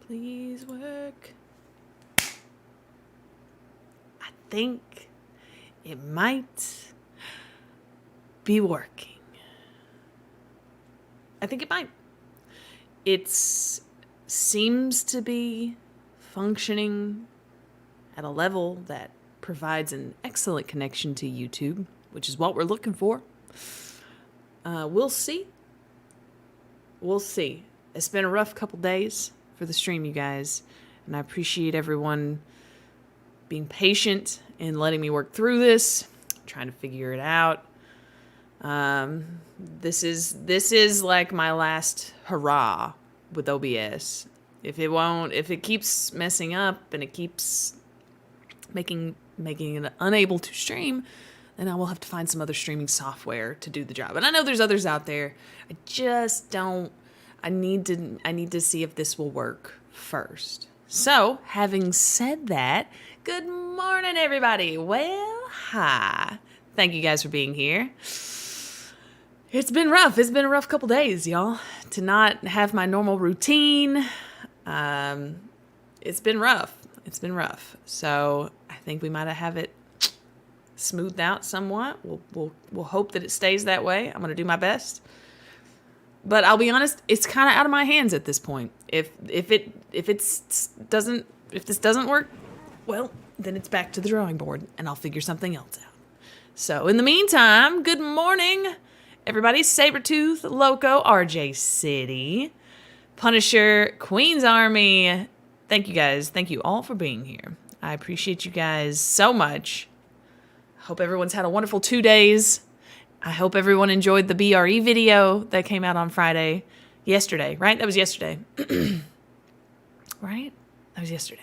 Please work. I think it might be working. I think it might. It seems to be functioning at a level that provides an excellent connection to YouTube, which is what we're looking for. We'll see. We'll see. It's been a rough couple days for the stream, you guys, and I appreciate everyone being patient and letting me work through this, trying to figure it out. This is like my last hurrah with OBS. If it keeps messing up and it keeps making it unable to stream, then I will have to find some other streaming software to do the job. And I know there's others out there. I just don't. I need to see if this will work first. So, having said that, good morning, everybody. Well, hi. Thank you guys for being here. It's been rough. It's been a rough couple days, y'all. To not have my normal routine. It's been rough. It's been rough. So I think we might have it smoothed out somewhat. We'll hope that it stays that way. I'm gonna do my best. But I'll be honest, it's kind of out of my hands at this point. If this doesn't work, well, then it's back to the drawing board, and I'll figure something else out. So in the meantime, good morning, everybody. Sabretooth, Loco, RJ City, Punisher, Queen's Army. Thank you guys. Thank you all for being here. I appreciate you guys so much. Hope everyone's had a wonderful 2 days. I hope everyone enjoyed the BRE video that came out on yesterday, right? That was yesterday. Right? That was yesterday.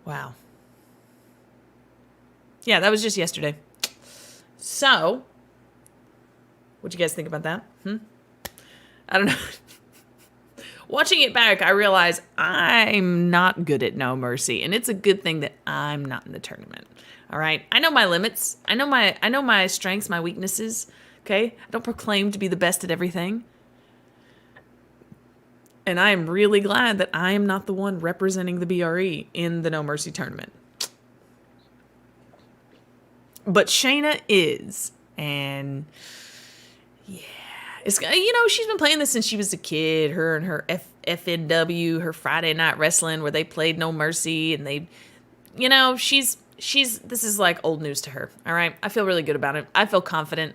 Wow. Yeah, that was just yesterday. So, what'd you guys think about that? I don't know. Watching it back, I realize I'm not good at No Mercy, and it's a good thing that I'm not in the tournament. All right, I know my limits. I know my strengths, my weaknesses. Okay, I don't proclaim to be the best at everything, and I am really glad that I am not the one representing the BRE in the No Mercy tournament. But Shayna is, and yeah, it's, she's been playing this since she was a kid. Her and her FNW, her Friday Night Wrestling, where they played No Mercy, and they, this is like old news to her. All right, I feel really good about it. I feel confident.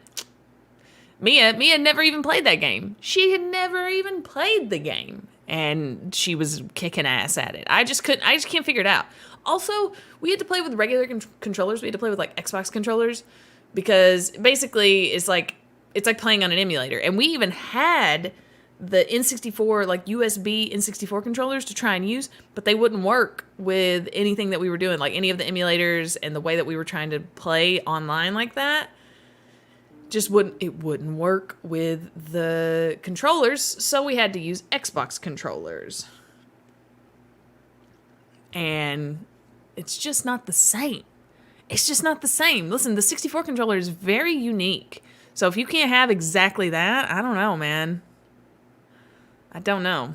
Mia never even played that game. She had never even played the game, and she was kicking ass at it. I just can't figure it out. Also, we had to play with regular controllers. We had to play with like Xbox controllers, because basically it's like playing on an emulator. And we even had the N64, like USB N64 controllers to try and use, but they wouldn't work with anything that we were doing, like any of the emulators, and the way that we were trying to play online like that. Just wouldn't work with the controllers, so we had to use Xbox controllers. And it's just not the same. It's just not the same. Listen, the 64 controller is very unique. So if you can't have exactly that, I don't know, man. I don't know.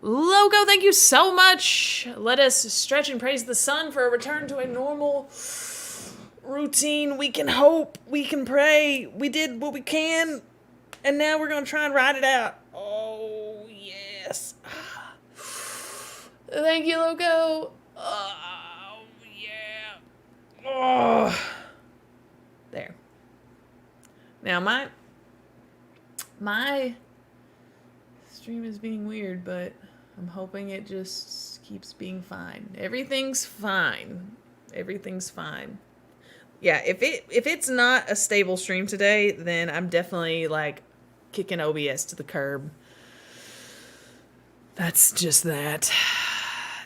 Logo, thank you so much. Let us stretch and praise the sun for a return to a normal routine. We can hope. We can pray. We did what we can. And now we're going to try and ride it out. Oh, yes. Thank you, Loco. Oh, yeah. Oh. There. Now, my stream is being weird, but I'm hoping it just keeps being fine. Everything's fine. Everything's fine. Yeah, if it's not a stable stream today, then I'm definitely like kicking OBS to the curb. That's just that.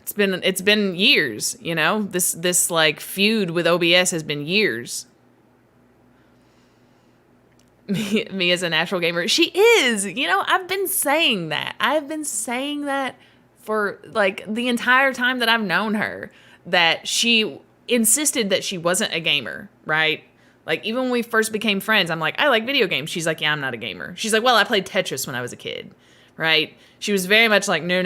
It's been years, This like feud with OBS has been years. Me as a natural gamer, she is. I've been saying that. for like the entire time that I've known her that she insisted that she wasn't a gamer, right? Like, even when we first became friends, I'm like, I like video games. She's like, yeah, I'm not a gamer. She's like, well, I played Tetris when I was a kid, right? She was very much like, no,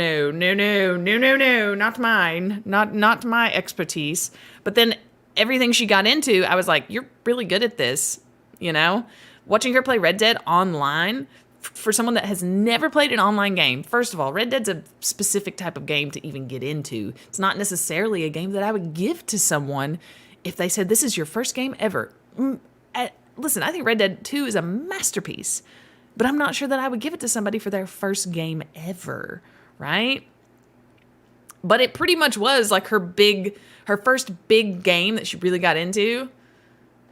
not mine. Not my expertise. But then everything she got into, I was like, you're really good at this, you know? Watching her play Red Dead online, for someone that has never played an online game, first of all, Red Dead's a specific type of game to even get into. It's not necessarily a game that I would give to someone if they said, this is your first game ever. Listen, I think Red Dead 2 is a masterpiece, but I'm not sure that I would give it to somebody for their first game ever, right? But it pretty much was like her first big game that she really got into.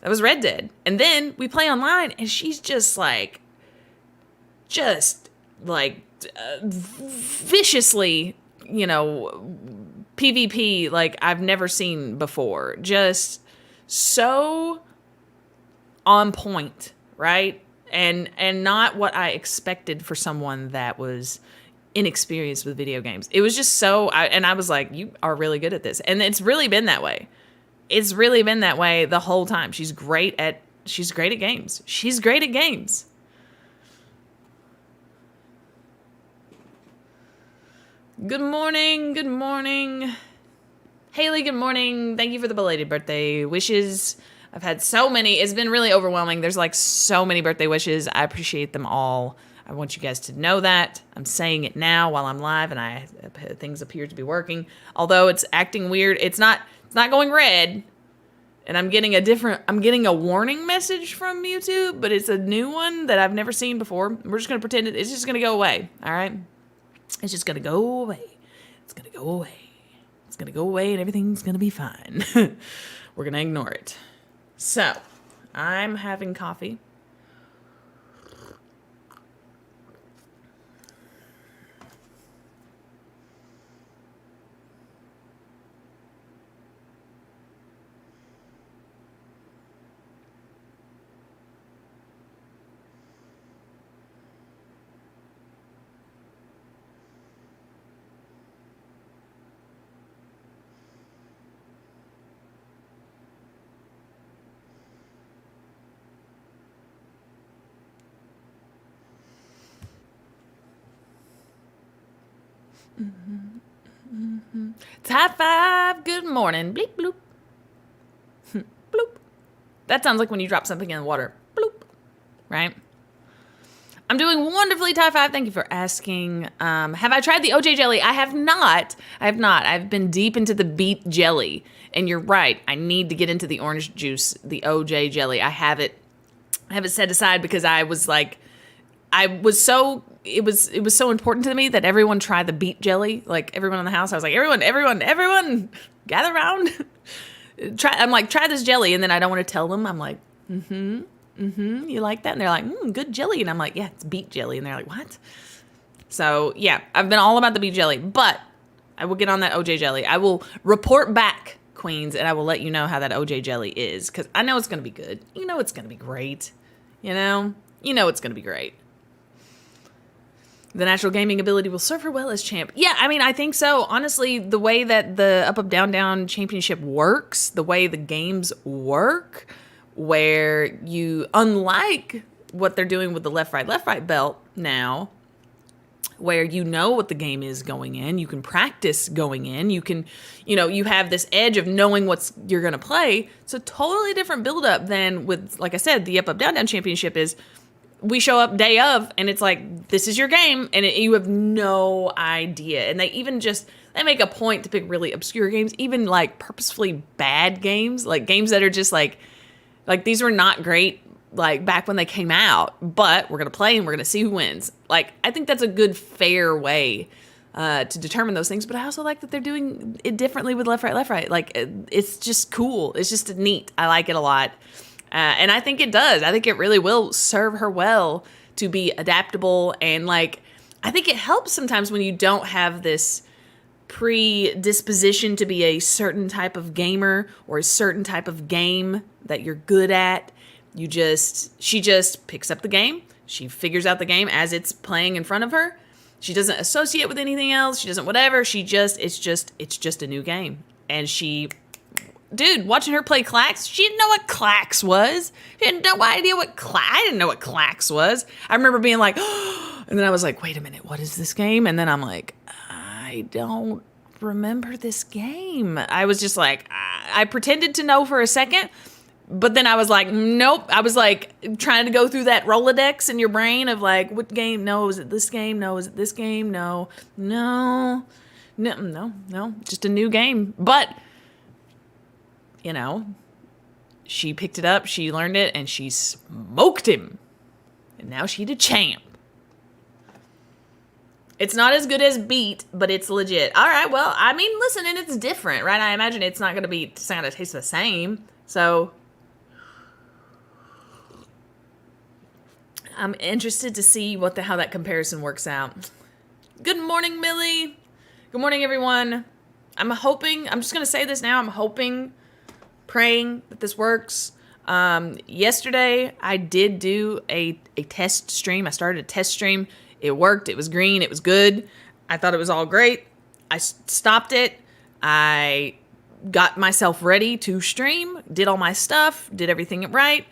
That was Red Dead. And then we play online, and she's just like viciously, you know, PvP like I've never seen before. Just so on point, right? And not what I expected for someone that was inexperienced with video games. It was just I was like, you are really good at this. And it's really been that way. It's really been that way the whole time. She's great at games. She's great at games. Good morning. Good morning. Haley, good morning. Thank you for the belated birthday wishes. I've had so many. It's been really overwhelming. There's like so many birthday wishes. I appreciate them all. I want you guys to know that. I'm saying it now while I'm live and things appear to be working. Although it's acting weird. It's not going red. And I'm getting a warning message from YouTube, but it's a new one that I've never seen before. We're just going to pretend it's just going to go away. All right? It's just going to go away. It's going to go away. It's going to go away and everything's going to be fine. We're going to ignore it. So, I'm having coffee. It's high five. Good morning. Bleep, bloop. Bloop. That sounds like when you drop something in the water. Bloop. Right? I'm doing wonderfully, Tie 5. Thank you for asking. Have I tried the OJ jelly? I have not. I've been deep into the beet jelly. And you're right. I need to get into the orange juice, the OJ jelly. I have it set aside because it was so important to me that everyone try the beet jelly. Like everyone in the house, I was like, everyone, gather around. Try this jelly. And then I don't want to tell them. I'm like, you like that? And they're like, good jelly. And I'm like, yeah, it's beet jelly. And they're like, what? So yeah, I've been all about the beet jelly, but I will get on that OJ jelly. I will report back, Queens, and I will let you know how that OJ jelly is. Cause I know it's going to be good. You know, it's going to be great. You know it's going to be great. The natural gaming ability will serve her well as champ. Yeah, I mean, I think so. Honestly, the way that the up, up, down, down championship works, the way the games work, where you, unlike what they're doing with the left, right belt now, where you know what the game is going in, you can practice going in, you can, you have this edge of knowing what you're going to play. It's a totally different build-up than with, like I said, the up, up, down, down championship is, we show up day of, and it's like, this is your game, and you have no idea. And they make a point to pick really obscure games, even like purposefully bad games, like games that are just like these were not great, like back when they came out, but we're going to play and we're going to see who wins. Like, I think that's a good, fair way to determine those things. But I also like that they're doing it differently with left, right. Like, it's just cool. It's just neat. I like it a lot. And I think it does. I think it really will serve her well to be adaptable. And like, I think it helps sometimes when you don't have this predisposition to be a certain type of gamer or a certain type of game that you're good at. She just picks up the game. She figures out the game as it's playing in front of her. She doesn't associate with anything else. She doesn't whatever. It's just a new game. And dude, watching her play Clax, she didn't know what Clax was. She had no idea I didn't know what Clax was. I remember being like, and then I was like, wait a minute, what is this game? And then I'm like, I don't remember this game. I was just like, I pretended to know for a second, but then I was like, nope. I was like trying to go through that Rolodex in your brain of like, what game? No, is it this game? No, is it this game? No. Just a new game. But, you know, she picked it up, she learned it, and she smoked him. And now she's a champ. It's not as good as Beat, but it's legit. All right, well, I mean, listen, and it's different, right? I imagine it's not going to taste the same. So I'm interested to see how that comparison works out. Good morning, Millie. Good morning, everyone. I'm just going to say this now, praying that this works. Yesterday, I did do a test stream. I started a test stream. It worked. It was green. It was good. I thought it was all great. I stopped it. I got myself ready to stream, did all my stuff, did everything right,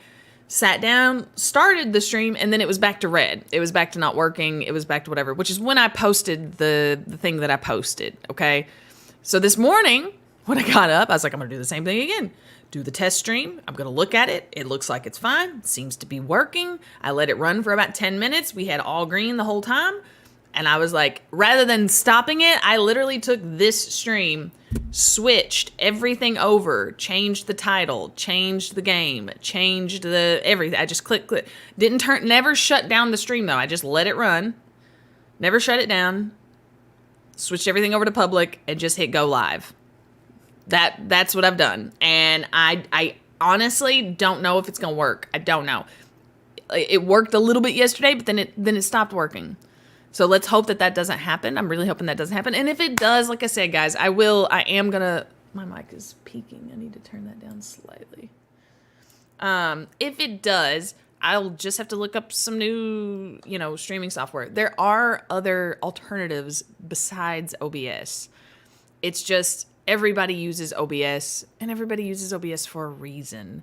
sat down, started the stream, and then it was back to red. It was back to not working. It was back to whatever, which is when I posted the thing that I posted, okay? So this morning, when I got up, I was like, I'm going to do the same thing again. Do the test stream. I'm going to look at it. It looks like it's fine. It seems to be working. I let it run for about 10 minutes. We had all green the whole time. And I was like, rather than stopping it, I literally took this stream, switched everything over, changed the title, changed the game, changed everything. I just click. Never shut down the stream though. I just let it run. Never shut it down. Switched everything over to public and just hit go live. That's what I've done. And I honestly don't know if it's going to work. I don't know. It worked a little bit yesterday, but then it stopped working. So let's hope that doesn't happen. I'm really hoping that doesn't happen. And if it does, like I said, guys, my mic is peaking. I need to turn that down slightly. If it does, I'll just have to look up some new, streaming software. There are other alternatives besides OBS. It's just everybody uses OBS, and everybody uses OBS for a reason.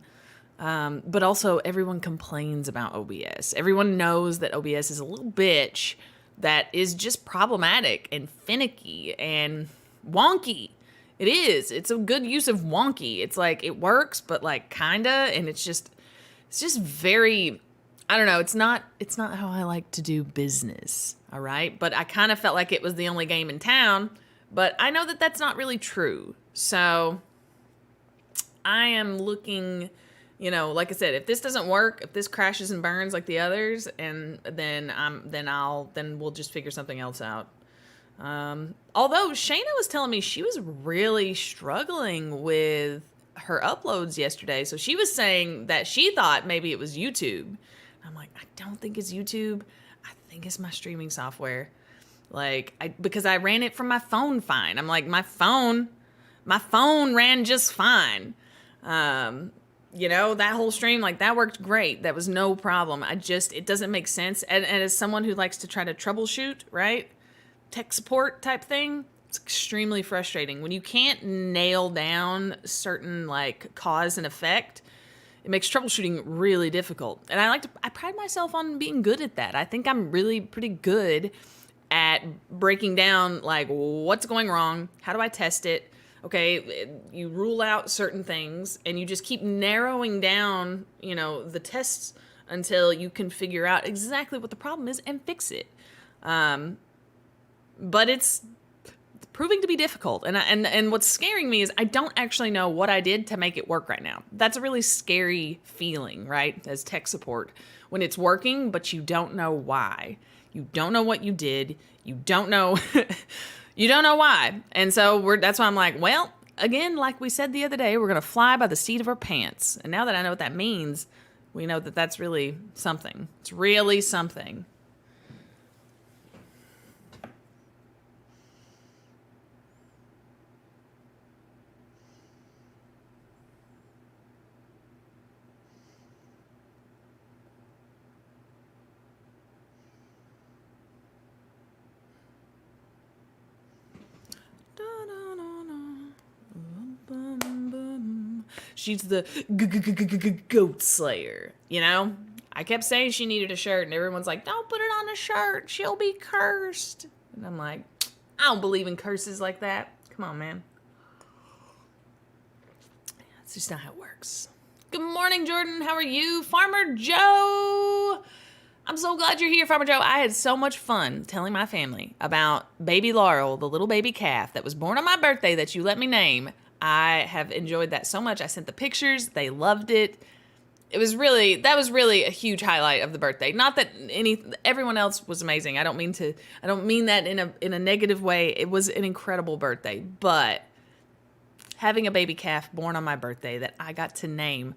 But also, everyone complains about OBS. Everyone knows that OBS is a little bitch that is just problematic and finicky and wonky. It is. It's a good use of wonky. It's like, it works, but like kinda, and it's just very, I don't know. It's not how I like to do business. All right. But I kind of felt like it was the only game in town. But I know that that's not really true. So I am looking, like I said, if this doesn't work, if this crashes and burns like the others, and then we'll just figure something else out. Although Shayna was telling me she was really struggling with her uploads yesterday. So she was saying that she thought maybe it was YouTube. I'm like, I don't think it's YouTube. I think it's my streaming software. Because I ran it from my phone fine. I'm like, my phone ran just fine. That whole stream, that worked great. That was no problem. It doesn't make sense. And as someone who likes to try to troubleshoot, right? Tech support type thing, it's extremely frustrating. When you can't nail down certain cause and effect, it makes troubleshooting really difficult. And I pride myself on being good at that. I think I'm really pretty good at breaking down what's going wrong, how do I test it. Okay, you rule out certain things and you just keep narrowing down, the tests until you can figure out exactly what the problem is and fix it. But it's proving to be difficult. And what's scaring me is I don't actually know what I did to make it work right now. That's a really scary feeling, right? As tech support, when it's working, but you don't know why. You don't know what you did. You don't know. You don't know why. And so that's why I'm like, well, again, like we said the other day, we're going to fly by the seat of our pants. And now that I know what that means, we know that that's really something. It's really something. she's the goat slayer, you know? I kept saying she needed a shirt, and everyone's like, don't put it on a shirt. She'll be cursed. And I'm like, I don't believe in curses like that. Come on, man. That's just not how it works. Good morning, Jordan. How are you? Farmer Joe. I'm so glad you're here, Farmer Joe. I had so much fun telling my family about baby Laurel, the little baby calf that was born on my birthday that you let me name. I have enjoyed that so much. I sent the pictures. They loved it. That was really a huge highlight of the birthday. Not that everyone else was amazing. I don't mean that in a negative way. It was an incredible birthday, but having a baby calf born on my birthday that I got to named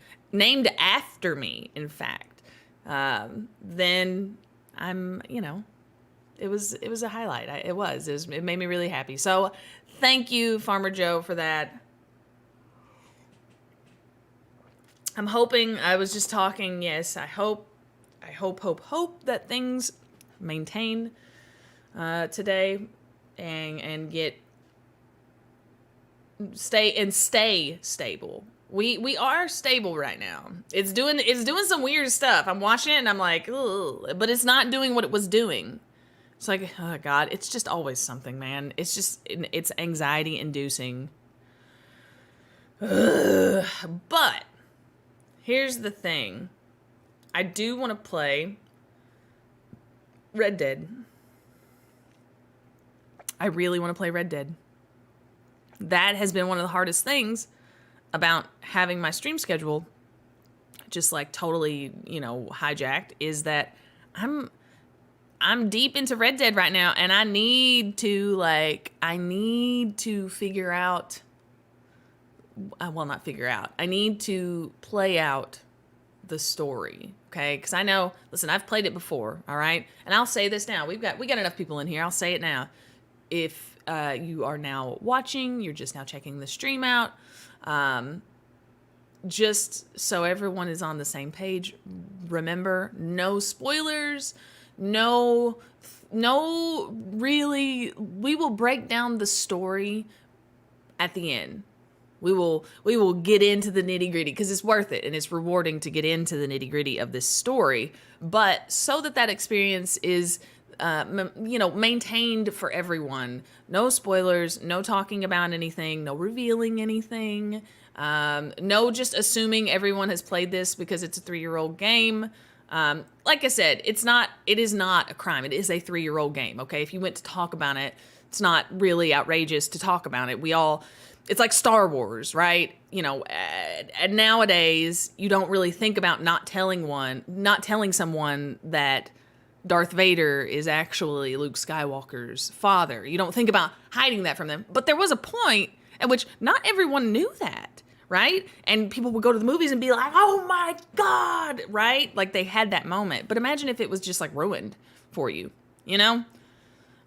after me, in fact, then I'm, it was a highlight. It made me really happy. So thank you, Farmer Joe, for that. I'm hoping, I was just talking, yes, I hope that things maintain today and stay stable. We are stable right now. It's doing some weird stuff. I'm watching it and I'm like, ugh, but it's not doing what it was doing. It's like, oh God, it's just always something, man. It's anxiety inducing. But here's the thing. I do want to play Red Dead. I really want to play Red Dead. That has been one of the hardest things about having my stream schedule just like totally, hijacked, is that I'm deep into Red Dead right now, and I need to figure out, I need to play out the story, okay? Because I know, listen, I've played it before, all right? And I'll say this now. We got enough people in here. I'll say it now. If you are now watching, you're just now checking the stream out, just so everyone is on the same page, remember, no spoilers, no, really, we will break down the story at the end. We will get into the nitty gritty because it's worth it and it's rewarding to get into the nitty gritty of this story, but so that experience is, maintained for everyone. No spoilers, no talking about anything, no revealing anything, no just assuming everyone has played this because it's a 3-year-old game. Like I said, it is not a crime. It is a 3-year-old game, okay? If you went to talk about it, it's not really outrageous to talk about it. It's like Star Wars, right? And nowadays you don't really think about not telling someone that Darth Vader is actually Luke Skywalker's father. You don't think about hiding that from them. But there was a point at which not everyone knew that, right? And people would go to the movies and be like, oh my God, right? Like they had that moment. But imagine if it was just like ruined for you,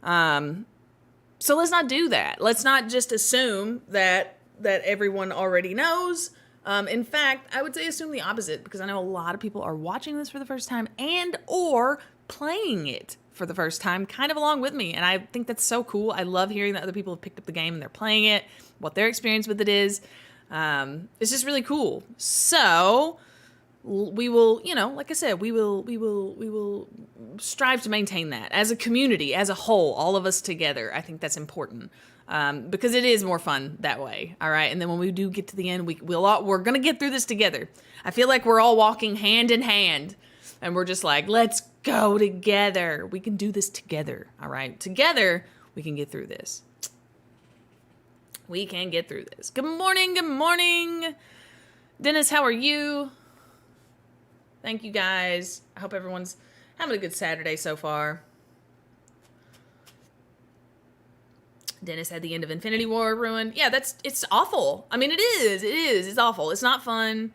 So let's not do that. Let's not just assume that everyone already knows. In fact, I would say assume the opposite, because I know a lot of people are watching this for the first time and or playing it for the first time kind of along with me. And I think that's so cool. I love hearing that other people have picked up the game and they're playing it, what their experience with it is. It's just really cool. So we will, like I said, we will strive to maintain that as a community, as a whole, all of us together. I think that's important, because it is more fun that way. All right. And then when we do get to the end, we're going to get through this together. I feel like we're all walking hand in hand and we're just like, let's go together. We can do this together. All right. Together we can get through this. We can get through this. Good morning. Good morning. Dennis, how are you? Thank you guys. I hope everyone's having a good Saturday so far. Dennis had the end of Infinity War ruined. Yeah, it's awful. I mean, it is. It's awful. It's not fun.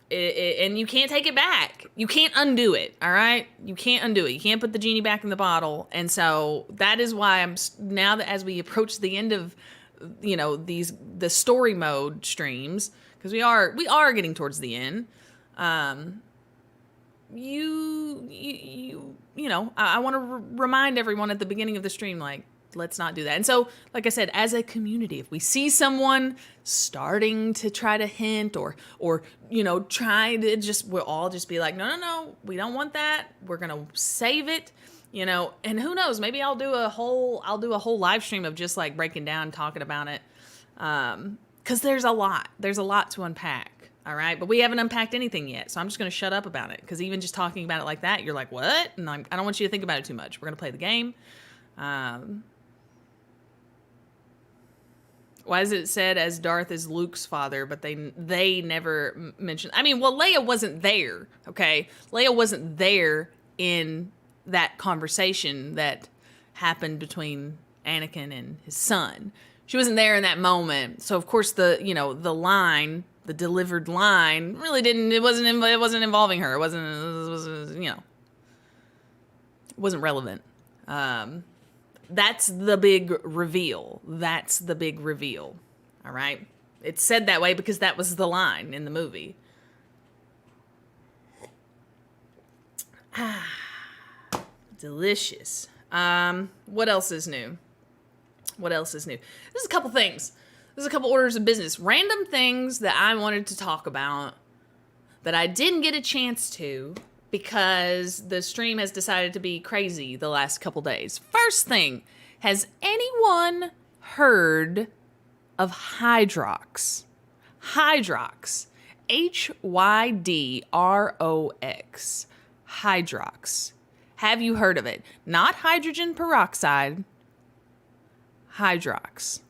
And you can't take it back. You can't undo it, all right? You can't undo it. You can't put the genie back in the bottle. And so that is why now that as we approach the end of, the story mode streams, because we are getting towards the end, I want to remind everyone at the beginning of the stream, like, let's not do that. And so, like I said, as a community, if we see someone starting to try to hint or try to we'll all just be like, no, we don't want that. We're going to save it, and who knows, maybe I'll do a whole live stream of just like breaking down, talking about it. 'Cause there's a lot to unpack. All right. But we haven't unpacked anything yet. So I'm just going to shut up about it. Because even just talking about it like that, you're like, what? And I don't want you to think about it too much. We're going to play the game. Why is it said as Darth is Luke's father, but they never mentioned? I mean, well, Leia wasn't there. Okay. Leia wasn't there in that conversation that happened between Anakin and his son. She wasn't there in that moment. So, of course, the delivered line really it wasn't involving her. It wasn't relevant. That's the big reveal. All right. It's said that way because that was the line in the movie. Delicious. What else is new? There's a couple things. There's a couple orders of business. Random things that I wanted to talk about that I didn't get a chance to because the stream has decided to be crazy the last couple days. First thing, has anyone heard of Hydrox? Hydrox. Hydrox. Hydrox. Have you heard of it? Not hydrogen peroxide. Hydrox.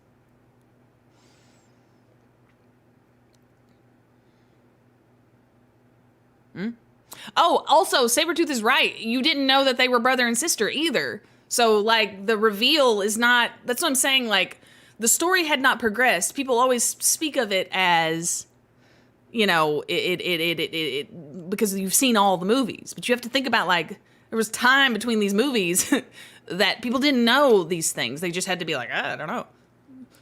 Oh, also, Sabretooth is right. You didn't know that they were brother and sister either. So, like, the reveal is not... That's what I'm saying. Like, the story had not progressed. People always speak of it as, because you've seen all the movies. But you have to think about, like, there was time between these movies that people didn't know these things. They just had to be like, I don't know.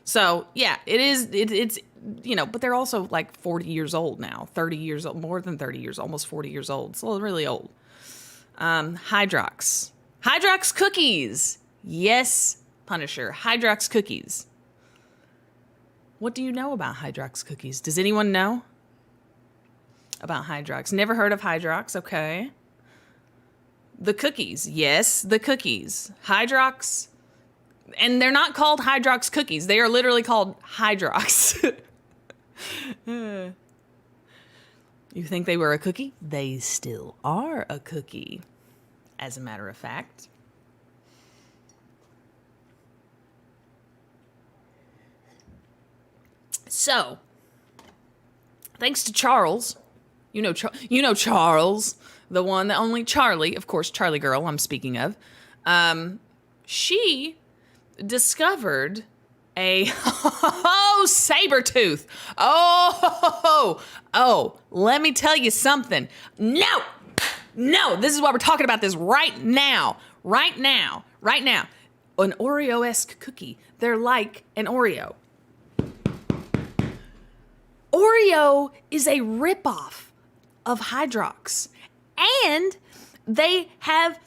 So, yeah, it's, but they're also like 40 years old now, 30 years old, more than 30 years, almost 40 years old. It's really old. Hydrox cookies. Yes, Punisher. Hydrox cookies. What do you know about Hydrox cookies? Does anyone know about Hydrox? Never heard of Hydrox. Okay. The cookies. Yes, the cookies. Hydrox. And they're not called Hydrox cookies. They are literally called Hydrox. You think they were a cookie? They still are a cookie, as a matter of fact. So, thanks to Charles, you know Charles, the one, the only Charlie, of course, Charlie girl I'm speaking of, she discovered a Sabretooth. Oh, let me tell you something. No, this is why we're talking about this right now. An Oreo-esque cookie. They're like an Oreo. Oreo is a ripoff of Hydrox. And they are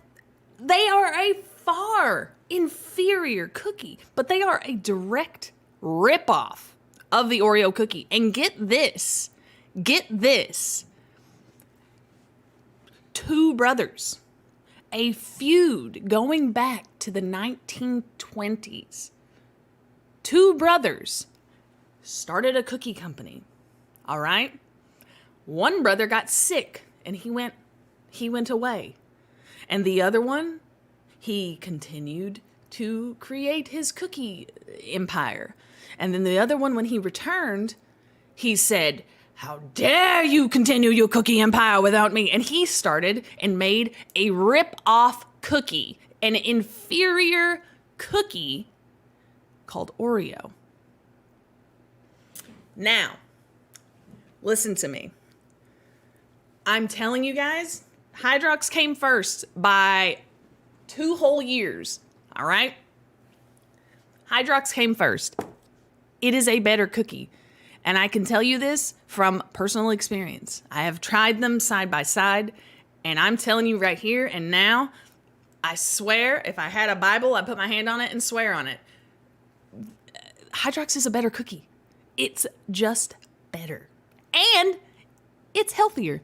a far inferior cookie, but they are a direct ripoff of the Oreo cookie. And get this. Two brothers, a feud going back to the 1920s. Two brothers started a cookie company. All right? One brother got sick and he went away. And the other one, he continued to create his cookie empire. And then the other one, when he returned, he said, "How dare you continue your cookie empire without me?" And he started and made a rip-off cookie, an inferior cookie called Oreo. Now, listen to me. I'm telling you guys, Hydrox came first by 2 whole years, all right? Hydrox came first. It is a better cookie. And I can tell you this from personal experience. I have tried them side by side, and I'm telling you right here and now, I swear, if I had a Bible, I'd put my hand on it and swear on it. Hydrox is a better cookie. It's just better. And it's healthier.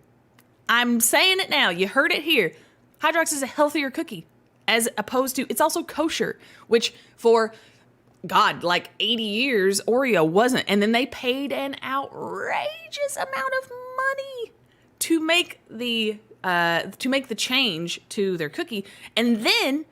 I'm saying it now. You heard it here. Hydrox is a healthier cookie as opposed to, it's also kosher, which for, God, like 80 years, Oreo wasn't. And then they paid an outrageous amount of money to make the change to their cookie. And then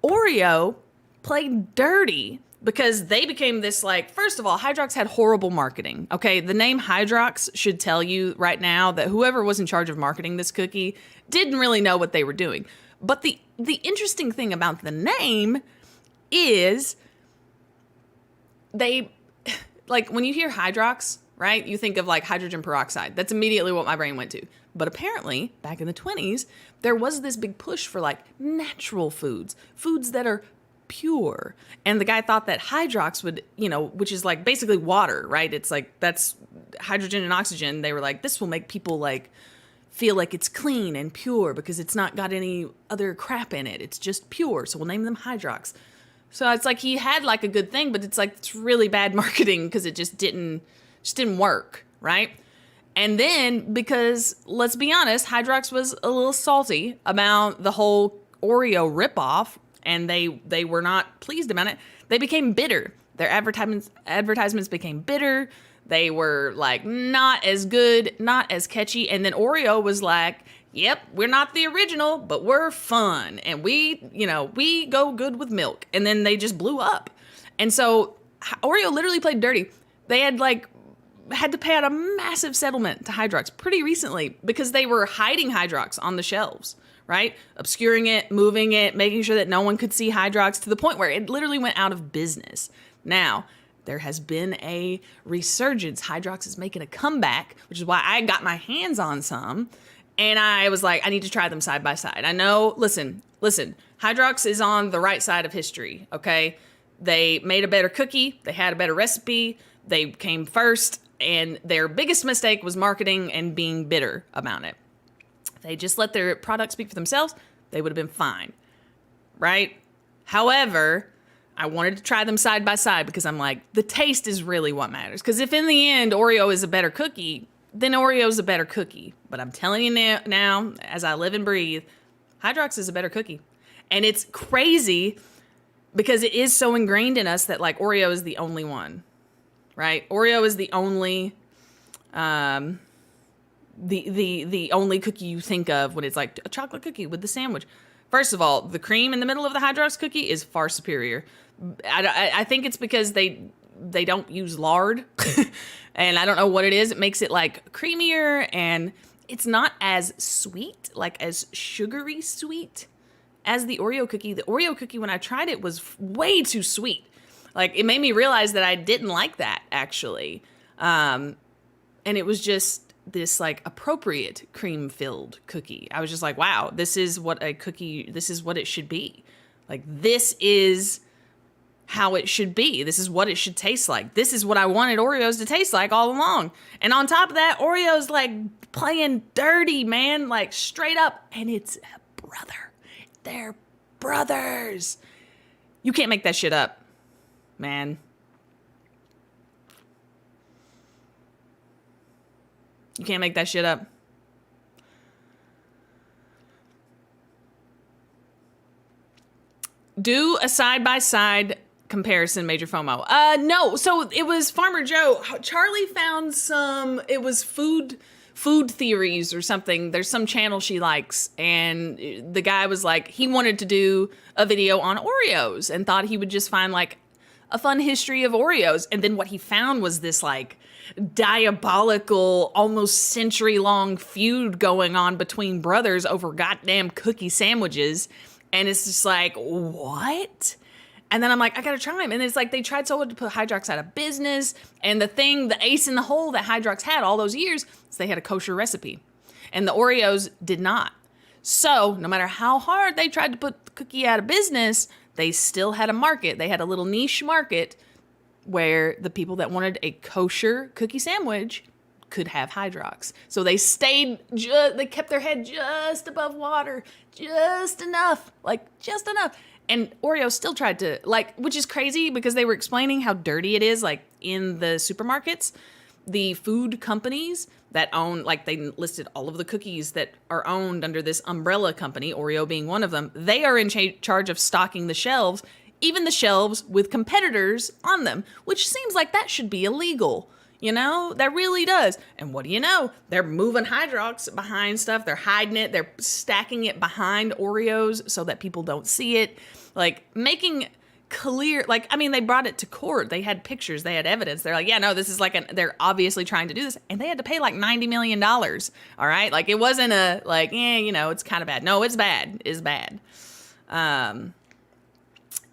Oreo played dirty because they became this, like, first of all, Hydrox had horrible marketing. Okay, the name Hydrox should tell you right now that whoever was in charge of marketing this cookie didn't really know what they were doing. But the interesting thing about the name is they, like, when you hear Hydrox, right, you think of like hydrogen peroxide. That's immediately what my brain went to. But apparently, back in the 20s, there was this big push for like natural foods that are pure. And the guy thought that Hydrox would, which is like basically water, right? It's like, that's hydrogen and oxygen. They were like, this will make people like feel like it's clean and pure because it's not got any other crap in it. It's just pure. So we'll name them Hydrox. So it's like he had like a good thing, but it's like, it's really bad marketing because it just didn't work, right? And then, because let's be honest, Hydrox was a little salty about the whole Oreo ripoff, and they were not pleased about it. They became bitter. Their advertisements became bitter. They were like not as good, not as catchy. And then Oreo was like, yep, we're not the original, but we're fun. And we go good with milk. And then they just blew up. And so Oreo literally played dirty. They had to pay out a massive settlement to Hydrox pretty recently because they were hiding Hydrox on the shelves, right? Obscuring it, moving it, making sure that no one could see Hydrox to the point where it literally went out of business. Now, there has been a resurgence. Hydrox is making a comeback, which is why I got my hands on some. And I was like, I need to try them side by side. I know, listen, Hydrox is on the right side of history, okay? They made a better cookie. They had a better recipe. They came first. And their biggest mistake was marketing and being bitter about it. If they just let their product speak for themselves, they would have been fine, right? However, I wanted to try them side by side because I'm like, the taste is really what matters. Because if in the end Oreo is a better cookie, then Oreo's a better cookie. But I'm telling you now, as I live and breathe, Hydrox is a better cookie. And it's crazy because it is so ingrained in us that like Oreo is the only one. Right? Oreo is the only the only cookie you think of when it's like a chocolate cookie with the sandwich. First of all, the cream in the middle of the Hydrox cookie is far superior. I think it's because they don't use lard. And I don't know what it is. It makes it like creamier and it's not as sweet, like as sugary sweet as the Oreo cookie. The Oreo cookie, when I tried it, was way too sweet. Like, it made me realize that I didn't like that, actually. And it was just this, like, appropriate cream-filled cookie. I was just like, wow, this is what it should be. Like, this is how it should be. This is what it should taste like. This is what I wanted Oreos to taste like all along. And on top of that, Oreo's, like, playing dirty, man. Like, straight up. And it's a brother. They're brothers. You can't make that shit up. Man. You can't make that shit up. Do a side-by-side comparison, Major FOMO. No. So it was Farmer Joe. Charlie found it was food theories or something. There's some channel she likes. And the guy was like, he wanted to do a video on Oreos and thought he would just find like a fun history of Oreos. And then what he found was this like diabolical, almost century-long feud going on between brothers over goddamn cookie sandwiches. And it's just like, what? And then I'm like, I gotta try them. And it's like, they tried so hard to put Hydrox out of business. And the ace in the hole that Hydrox had all those years is they had a kosher recipe. And the Oreos did not. So no matter how hard they tried to put the cookie out of business, they still had a market. They had a little niche market where the people that wanted a kosher cookie sandwich could have Hydrox. So they they kept their head just above water, just enough. And Oreo still tried to, which is crazy because they were explaining how dirty it is, in the supermarkets. The food companies that own, they listed all of the cookies that are owned under this umbrella company, Oreo being one of them. They are in charge of stocking the shelves, even the shelves with competitors on them, which seems like that should be illegal. That really does. And what do you know? They're moving Hydrox behind stuff. They're hiding it. They're stacking it behind Oreos so that people don't see it. Making clear, they brought it to court. They had pictures. They had evidence. They're like, yeah, no, this is they're obviously trying to do this. And they had to pay $90 million. All right. It wasn't it's kind of bad. No, it's bad. It's bad.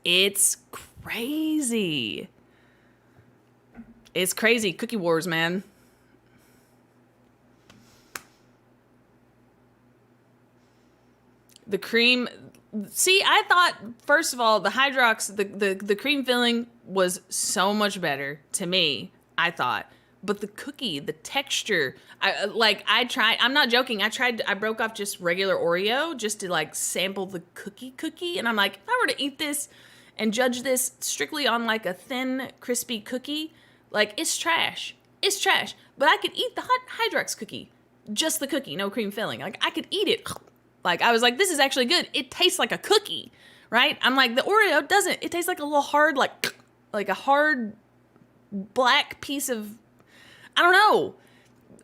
It's crazy. It's crazy. Cookie wars, man. The cream. See, I thought, first of all, the Hydrox, the cream filling was so much better to me, I thought. But the cookie, the texture, I tried, I'm not joking, I broke off just regular Oreo just to sample the cookie. And I'm like, if I were to eat this and judge this strictly on a thin, crispy cookie, it's trash. It's trash. But I could eat the Hydrox cookie. Just the cookie, no cream filling. I could eat it. I was like, this is actually good. It tastes like a cookie, right? I'm like, the Oreo doesn't. It tastes like a little hard, like a hard black piece of, I don't know.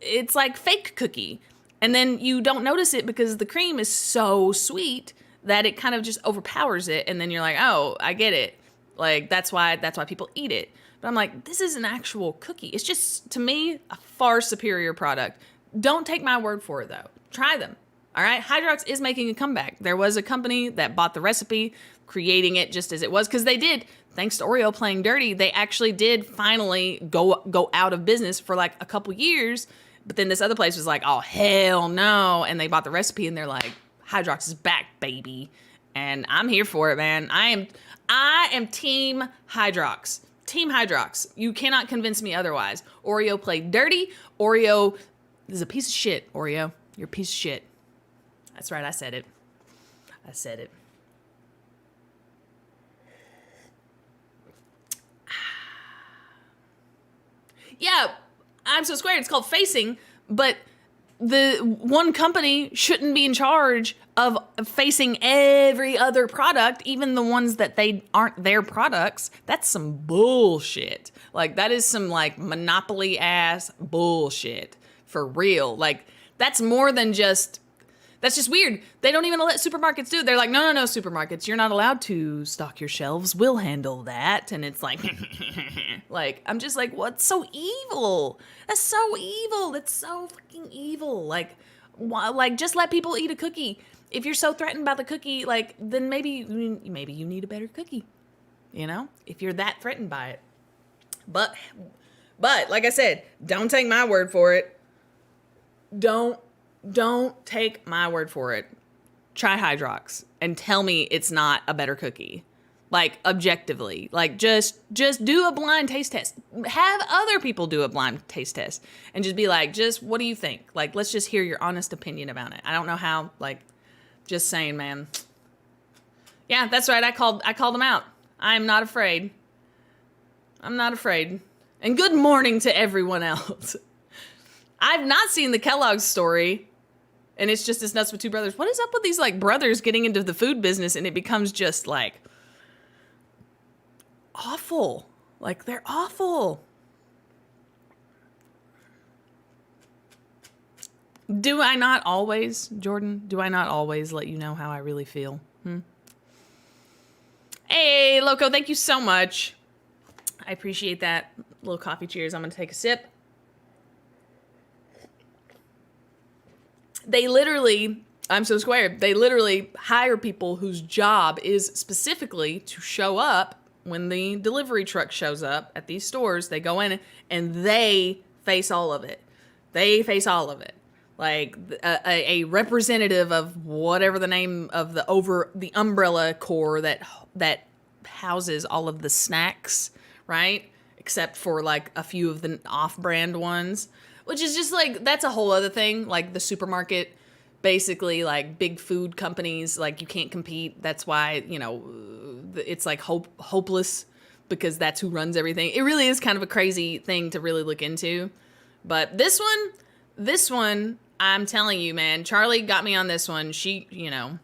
It's like fake cookie. And then you don't notice it because the cream is so sweet that it kind of just overpowers it. And then you're like, oh, I get it. That's why people eat it. But I'm like, this is an actual cookie. It's just, to me, a far superior product. Don't take my word for it, though. Try them. All right? Hydrox is making a comeback. There was a company that bought the recipe, creating it just as it was, because they did, thanks to Oreo playing dirty, they actually did finally go out of business for a couple years. But then this other place was like, oh, hell no. And they bought the recipe, and they're like, Hydrox is back, baby. And I'm here for it, man. I am Team Hydrox. Team Hydrox. You cannot convince me otherwise. Oreo played dirty. Oreo is a piece of shit, Oreo. You're a piece of shit. That's right, I said it. I said it. Yeah, I'm so squared. It's called facing, but the one company shouldn't be in charge of facing every other product, even the ones that they aren't their products. That's some bullshit. That is some monopoly ass bullshit for real. That's more than just, that's just weird. They don't even let supermarkets do it. They're like, no, supermarkets, you're not allowed to stock your shelves. We'll handle that. And it's I'm just like, what's so evil? That's so evil. That's so fucking evil. Just let people eat a cookie. If you're so threatened by the cookie, then maybe you need a better cookie. If you're that threatened by it. But like I said, don't take my word for it. Don't take my word for it. Try Hydrox and tell me it's not a better cookie. Objectively. Just do a blind taste test. Have other people do a blind taste test. And just be just what do you think? Let's just hear your honest opinion about it. I don't know how, just saying, man. Yeah, that's right. I called them out. I am not afraid. I'm not afraid. And good morning to everyone else. I've not seen the Kellogg's story. And it's just this nuts with two brothers. What is up with these brothers getting into the food business and it becomes just awful. They're awful. Do I not always, Jordan? Do I not always let you know how I really feel? Hey, Loco, thank you so much. I appreciate that. Little coffee cheers. I'm going to take a sip. They literally, I'm so squared, they literally hire people whose job is specifically to show up when the delivery truck shows up at these stores. They go in and they face all of it. They face all of it. A representative of whatever the name of the umbrella core that houses all of the snacks, right? Except for a few of the off-brand ones. Which is just like, that's a whole other thing. Like the supermarket, basically like big food companies, like you can't compete. That's why, you know, it's like hopeless because that's who runs everything. It really is kind of a crazy thing to really look into. But this one, I'm telling you, man, Charlie got me on this one. She, you know,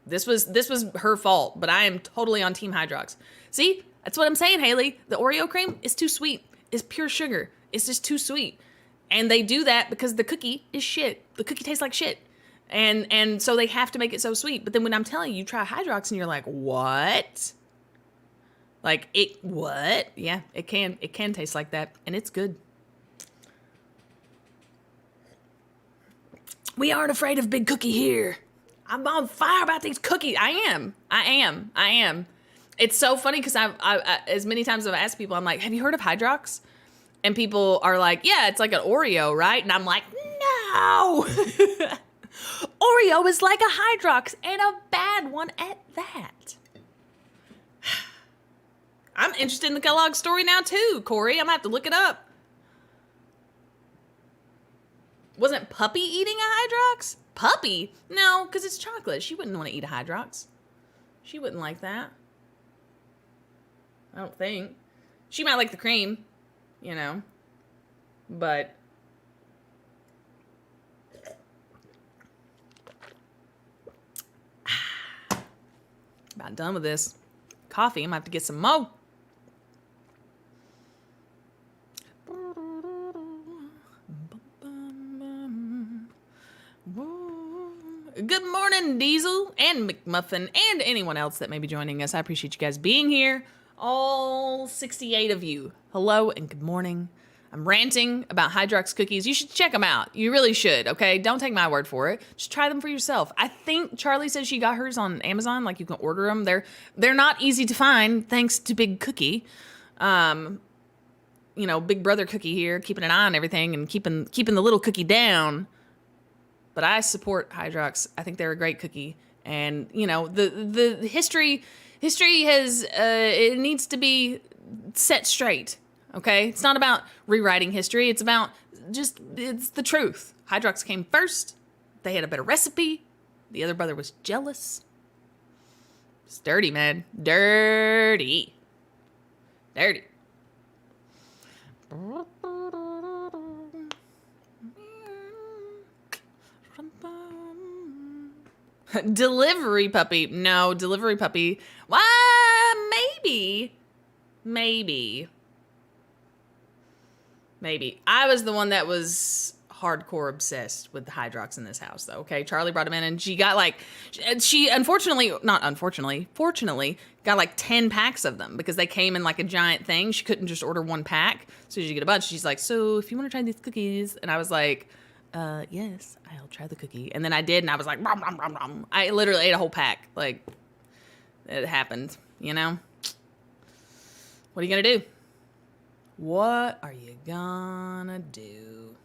this was her fault, but I am totally on Team Hydrox. See, that's what I'm saying, Haley. The Oreo cream is too sweet. It's pure sugar. It's just too sweet. And they do that because the cookie is shit. The cookie tastes like shit. And so they have to make it so sweet. But then when I'm telling you, you try Hydrox and you're like, what? Like, what? Yeah, it can taste like that. And it's good. We aren't afraid of Big Cookie here. I'm on fire about these cookies. I am. It's so funny because I as many times as I've asked people, I'm like, have you heard of Hydrox? And people are like, yeah, it's like an Oreo, right? And I'm like, no. Oreo is like a Hydrox, and a bad one at that. I'm interested in the Kellogg story now too, Corey. I'm gonna have to look it up. Wasn't Puppy eating a Hydrox? Puppy? No, because it's chocolate. She wouldn't want to eat a Hydrox. She wouldn't like that. I don't think. She might like the cream, you know. But about done with this coffee. I'm gonna have to get some more. Good morning, Diesel and McMuffin and anyone else that may be joining us. I appreciate you guys being here. All 68 of you. Hello and good morning. I'm ranting about Hydrox cookies. You should check them out. You really should, okay? Don't take my word for it. Just try them for yourself. I think Charlie said she got hers on Amazon. Like, you can order them. They're not easy to find, thanks to Big Cookie. You know, Big Brother Cookie here, keeping an eye on everything and keeping the little cookie down. But I support Hydrox. I think they're a great cookie. And, you know, the history has, it needs to be set straight, okay? It's not about rewriting history. It's about it's the truth. Hydrox came first. They had a better recipe. The other brother was jealous. It's dirty, man. Dirty. Delivery puppy. No, delivery puppy. Why? Maybe. I was the one that was hardcore obsessed with the Hydrox in this house, though. Okay, Charlie brought him in, and she got like, fortunately, got like 10 packs of them because they came in like a giant thing. She couldn't just order one pack, so she get a bunch. She's like, so if you want to try these cookies, and I was like, yes, I'll try the cookie. And then I did, and I was like, rom, rom, rom, rom. I literally ate a whole pack. Like, it happened, you know? What are you gonna do? What are you gonna do?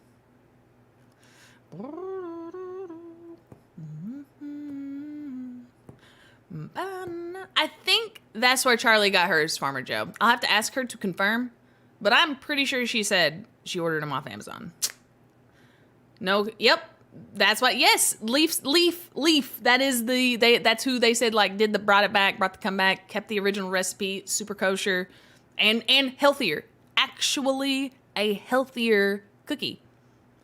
I think that's where Charlie got hers, Farmer Joe. I'll have to ask her to confirm, but I'm pretty sure she said she ordered them off Amazon. No, yep. That's what, yes, Leaf. That is that's who they said, like, brought the comeback, kept the original recipe, super kosher, and healthier. Actually a healthier cookie.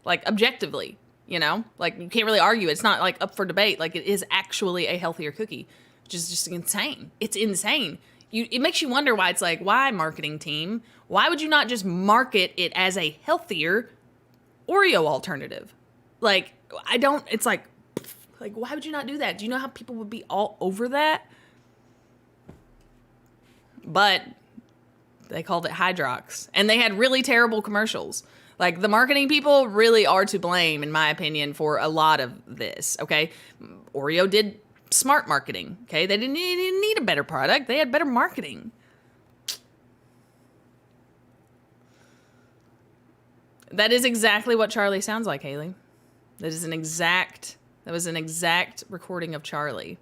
Like, objectively, you know? Like, you can't really argue. It's not, like, up for debate. Like, it is actually a healthier cookie, which is just insane. It's insane. It makes you wonder why it's like, why, marketing team? Why would you not just market it as a healthier Oreo alternative? Like, it's like, why would you not do that? Do you know how people would be all over that? But they called it Hydrox, and they had really terrible commercials. Like, the marketing people really are to blame, in my opinion, for a lot of this, okay? Oreo did smart marketing, okay? They didn't need a better product. They had better marketing. That is exactly what Charlie sounds like, Haley. That was an exact recording of Charlie.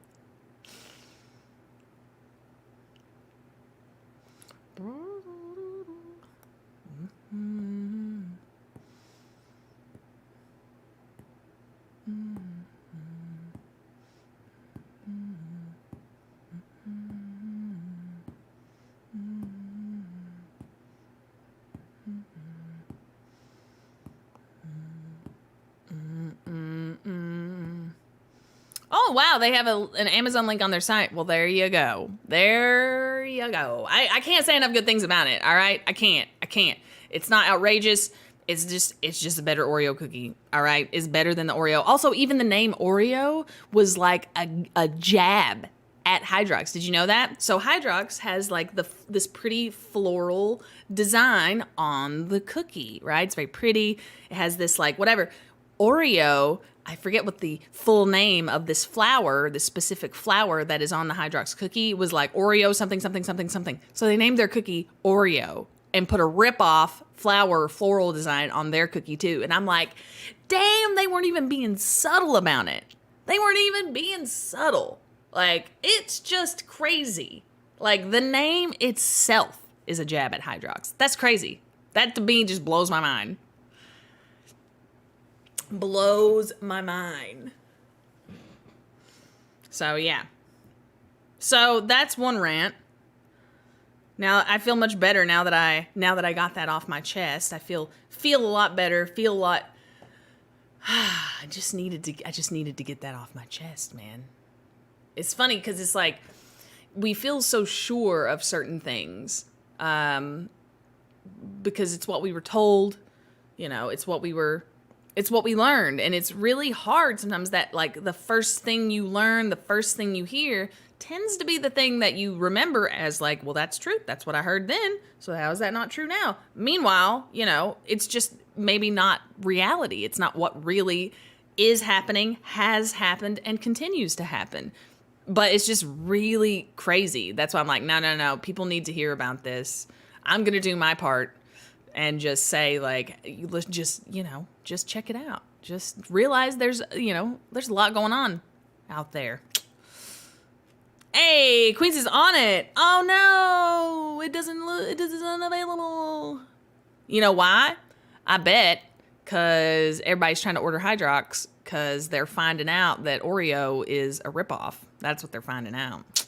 Oh, wow, they have an Amazon link on their site. Well, there you go. There you go. I can't say enough good things about it, all right? I can't. It's not outrageous. It's just a better Oreo cookie, all right? It's better than the Oreo. Also, even the name Oreo was like a jab at Hydrox. Did you know that? So Hydrox has like this pretty floral design on the cookie, right? It's very pretty. It has this like whatever. Oreo, I forget what the full name of this flower, this specific flower that is on the Hydrox cookie was like Oreo something, something, something, something. So they named their cookie Oreo and put a rip-off floral design on their cookie too. And I'm like, damn, they weren't even being subtle about it. They weren't even being subtle. Like, it's just crazy. Like, the name itself is a jab at Hydrox. That's crazy. That to me just blows my mind. Blows my mind. So, yeah. So, that's one rant. Now, I feel much better now that I got that off my chest. I feel a lot better, feel a lot I just needed to get that off my chest, man. It's funny because it's like we feel so sure of certain things because it's what we were told, you know, it's what we learned. And it's really hard sometimes that like the first thing you learn, the first thing you hear tends to be the thing that you remember as like, well, that's true. That's what I heard then. So how is that not true now? Meanwhile, you know, it's just maybe not reality. It's not what really is happening, has happened, and continues to happen. But it's just really crazy. That's why I'm like, no. People need to hear about this. I'm going to do my part and just say, like, let's just, you know, just check it out. Just realize there's a lot going on out there. Hey, Queens is on it. Oh, no. It is unavailable. You know why? I bet because everybody's trying to order Hydrox because they're finding out that Oreo is a ripoff. That's what they're finding out.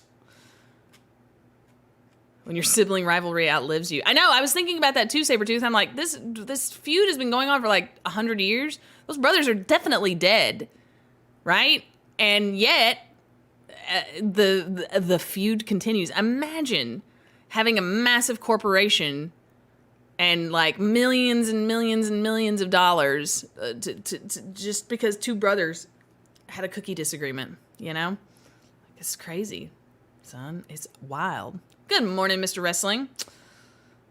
When your sibling rivalry outlives you. I know, I was thinking about that too, Sabretooth. I'm like, this feud has been going on for like 100 years. Those brothers are definitely dead, right? And yet, the feud continues. Imagine having a massive corporation and like millions and millions and millions of dollars to just because two brothers had a cookie disagreement, you know? It's crazy, son. It's wild. Good morning, Mr. Wrestling.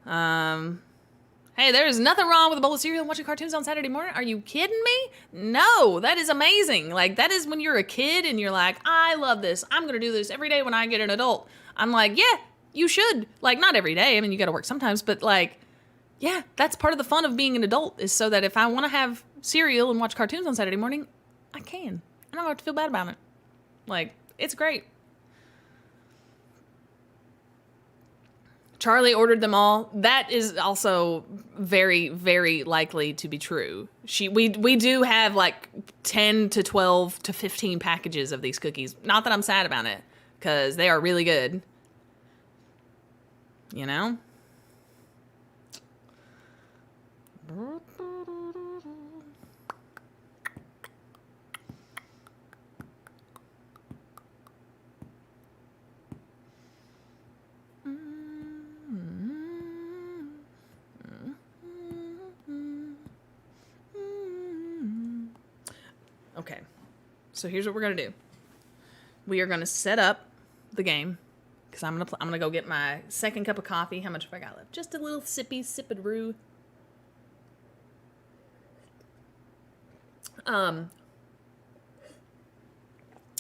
Hey, there is nothing wrong with a bowl of cereal and watching cartoons on Saturday morning. Are you kidding me? No, that is amazing. Like, that is when you're a kid and you're like, I love this. I'm going to do this every day when I get an adult. I'm like, yeah, you should. Like, not every day. I mean, you got to work sometimes, but like, yeah, that's part of the fun of being an adult is so that if I want to have cereal and watch cartoons on Saturday morning, I can. I don't have to feel bad about it. Like, it's great. Charlie ordered them all. That is also very, very likely to be true. We do have like 10 to 12 to 15 packages of these cookies. Not that I'm sad about it, because they are really good. You know? Okay, so here's what we're gonna do. We are gonna set up the game because I'm gonna go get my second cup of coffee. How much have I got left? Just a little sipperoo. I'm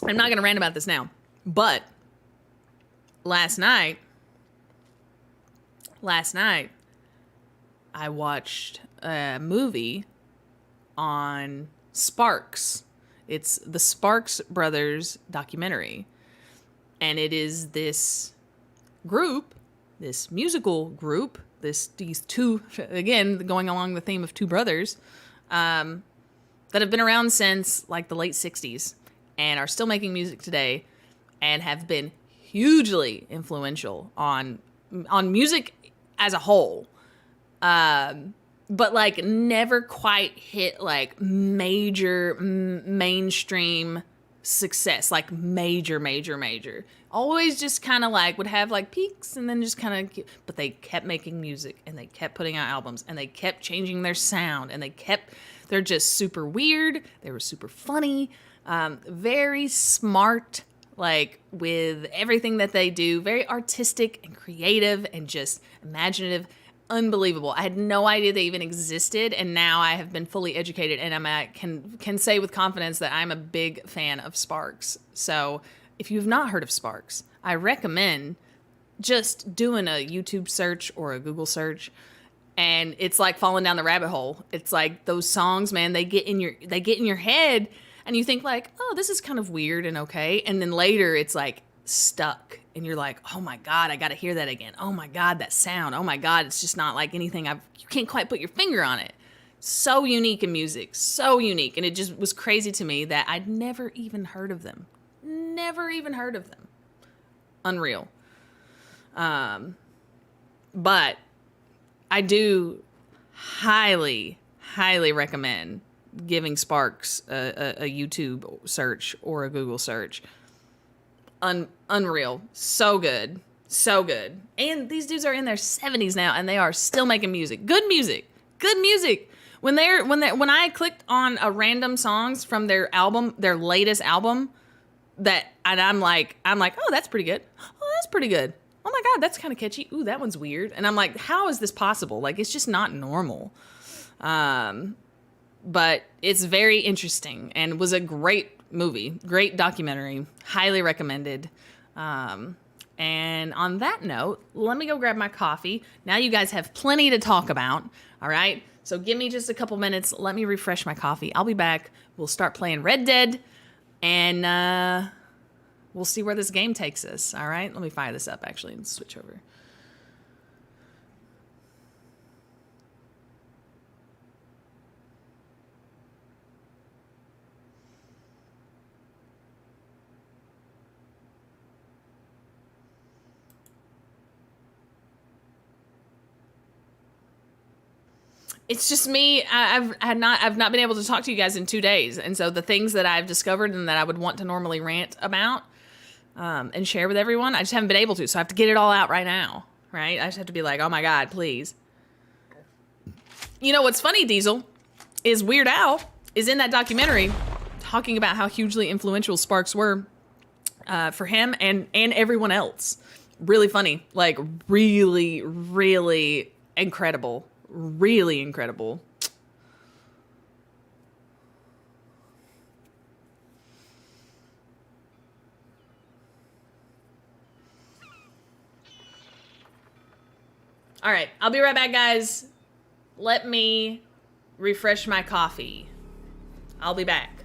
not gonna rant about this now, but last night I watched a movie on Sparks. It's the Sparks Brothers documentary. And it is this group, this musical group, these two, again, going along the theme of two brothers, that have been around since like the late 60s and are still making music today and have been hugely influential on music as a whole. But like never quite hit like major mainstream success, like major, major, major. Always just kind of like would have like peaks and then just kind of, but they kept making music and they kept putting out albums and they kept changing their sound and they're just super weird. They were super funny, very smart, like with everything that they do, very artistic and creative and just imaginative. Unbelievable. I had no idea they even existed, and now I have been fully educated, and can say with confidence that I'm a big fan of Sparks. So if you've not heard of Sparks, I recommend just doing a YouTube search or a Google search, and it's like falling down the rabbit hole. It's like those songs, man, they get in your head, and you think like, oh, this is kind of weird and okay, and then later it's like stuck. And you're like, oh my God, I got to hear that again. Oh my God, that sound. Oh my God, it's just not like anything you can't quite put your finger on it. So unique in music, so unique. And it just was crazy to me that I'd never even heard of them. Never even heard of them. Unreal. But I do highly, highly recommend giving Sparks a YouTube search or a Google search. Unreal. So good. So good. And these dudes are in their 70s now and they are still making music. Good music. Good music. When I clicked on a random songs from their album, their latest album, and I'm like, oh, that's pretty good. Oh, that's pretty good. Oh my God, that's kind of catchy. Ooh, that one's weird. And I'm like, how is this possible? Like, it's just not normal. But it's very interesting and was a great movie, great documentary, highly recommended. And on that note, let me go grab my coffee. Now you guys have plenty to talk about, all right? So give me just a couple minutes. Let me refresh my coffee. I'll be back. We'll start playing Red Dead, and we'll see where this game takes us, all right? Let me fire this up, actually, and switch over. It's just me. I've not been able to talk to you guys in 2 days, and so the things that I've discovered and that I would want to normally rant about and share with everyone, I just haven't been able to. So I have to get it all out right now, right? I just have to be like, oh my God, please. You know what's funny, Diesel, is Weird Al is in that documentary talking about how hugely influential Sparks were for him and everyone else. Really funny, like really, really incredible. Really incredible. All right, I'll be right back, guys. Let me refresh my coffee. I'll be back.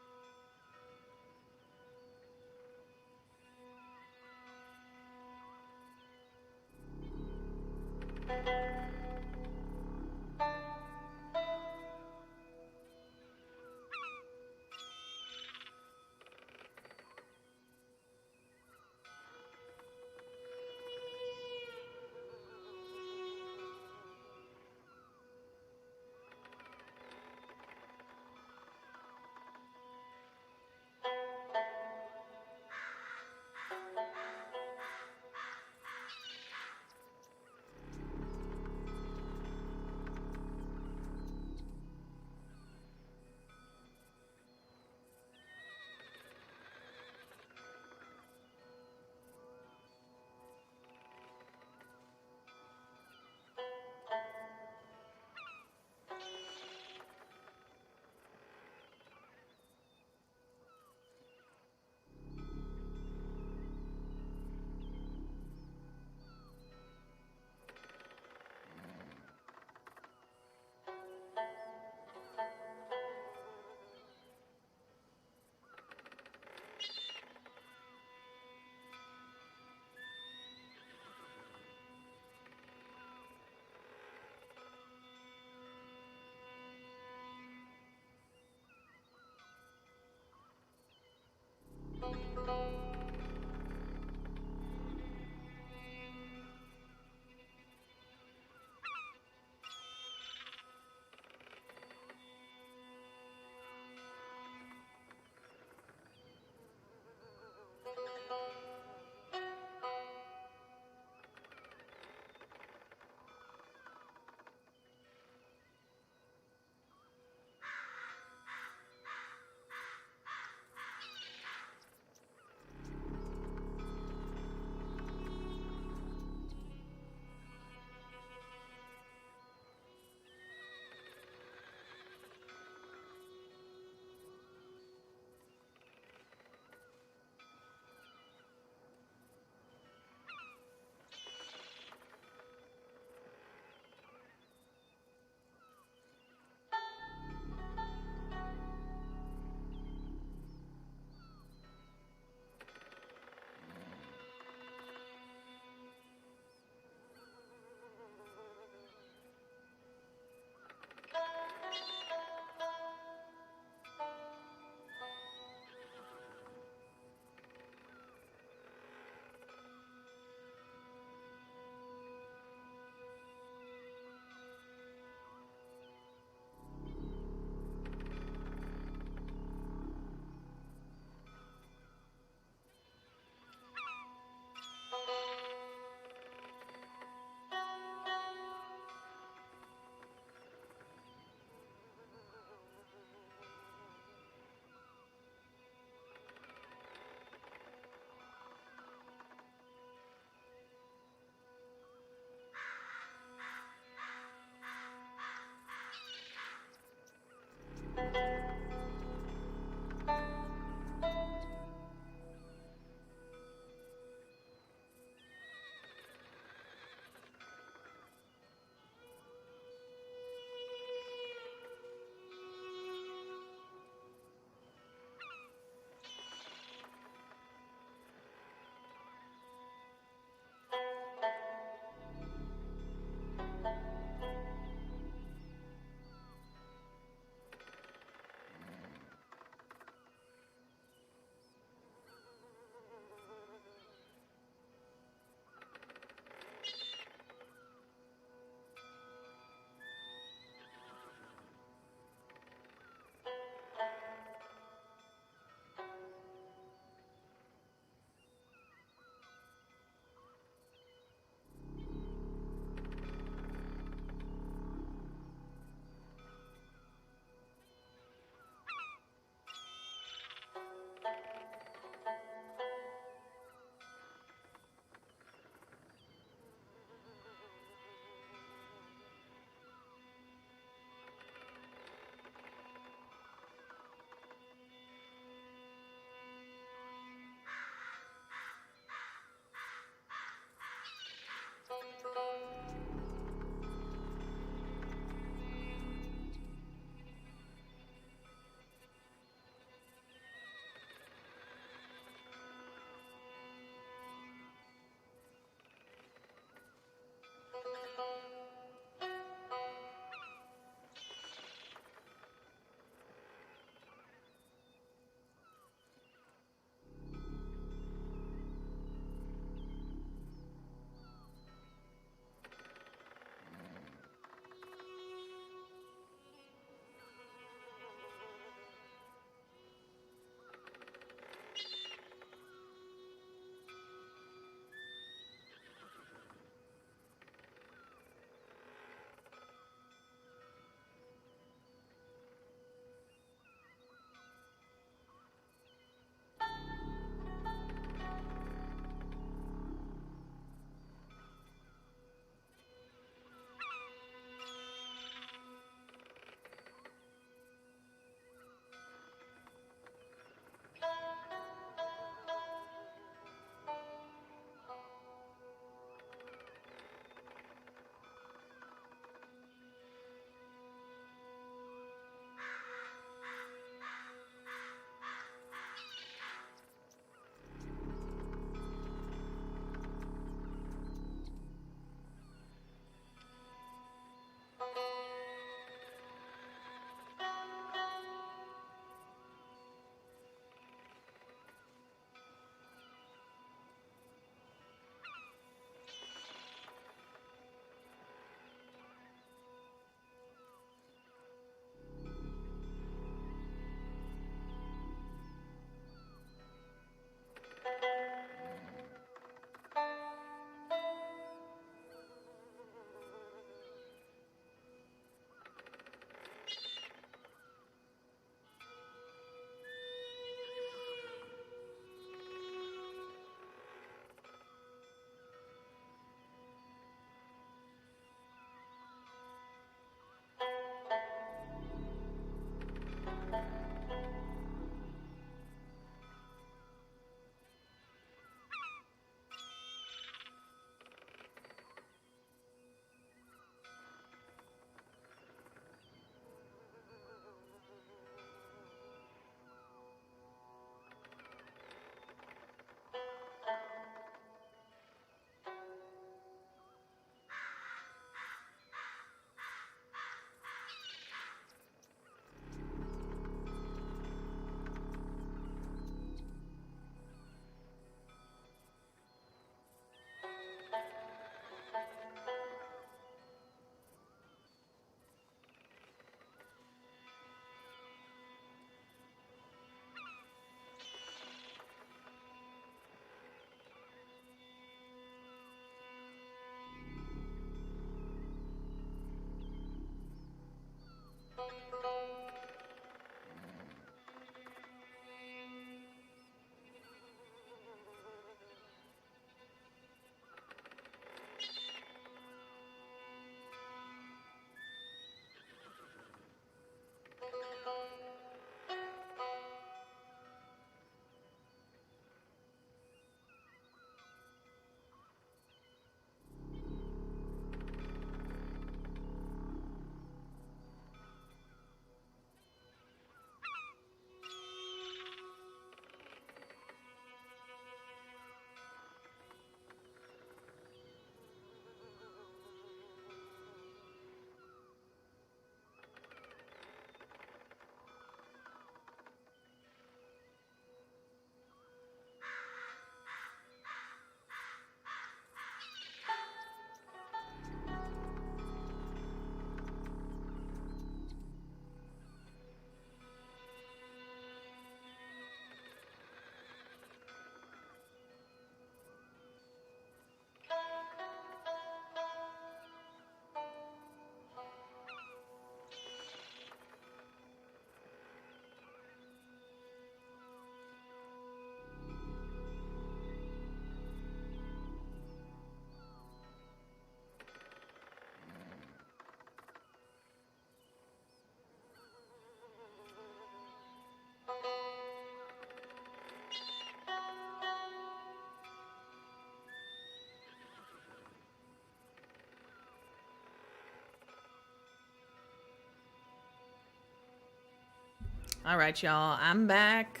All right, y'all. I'm back.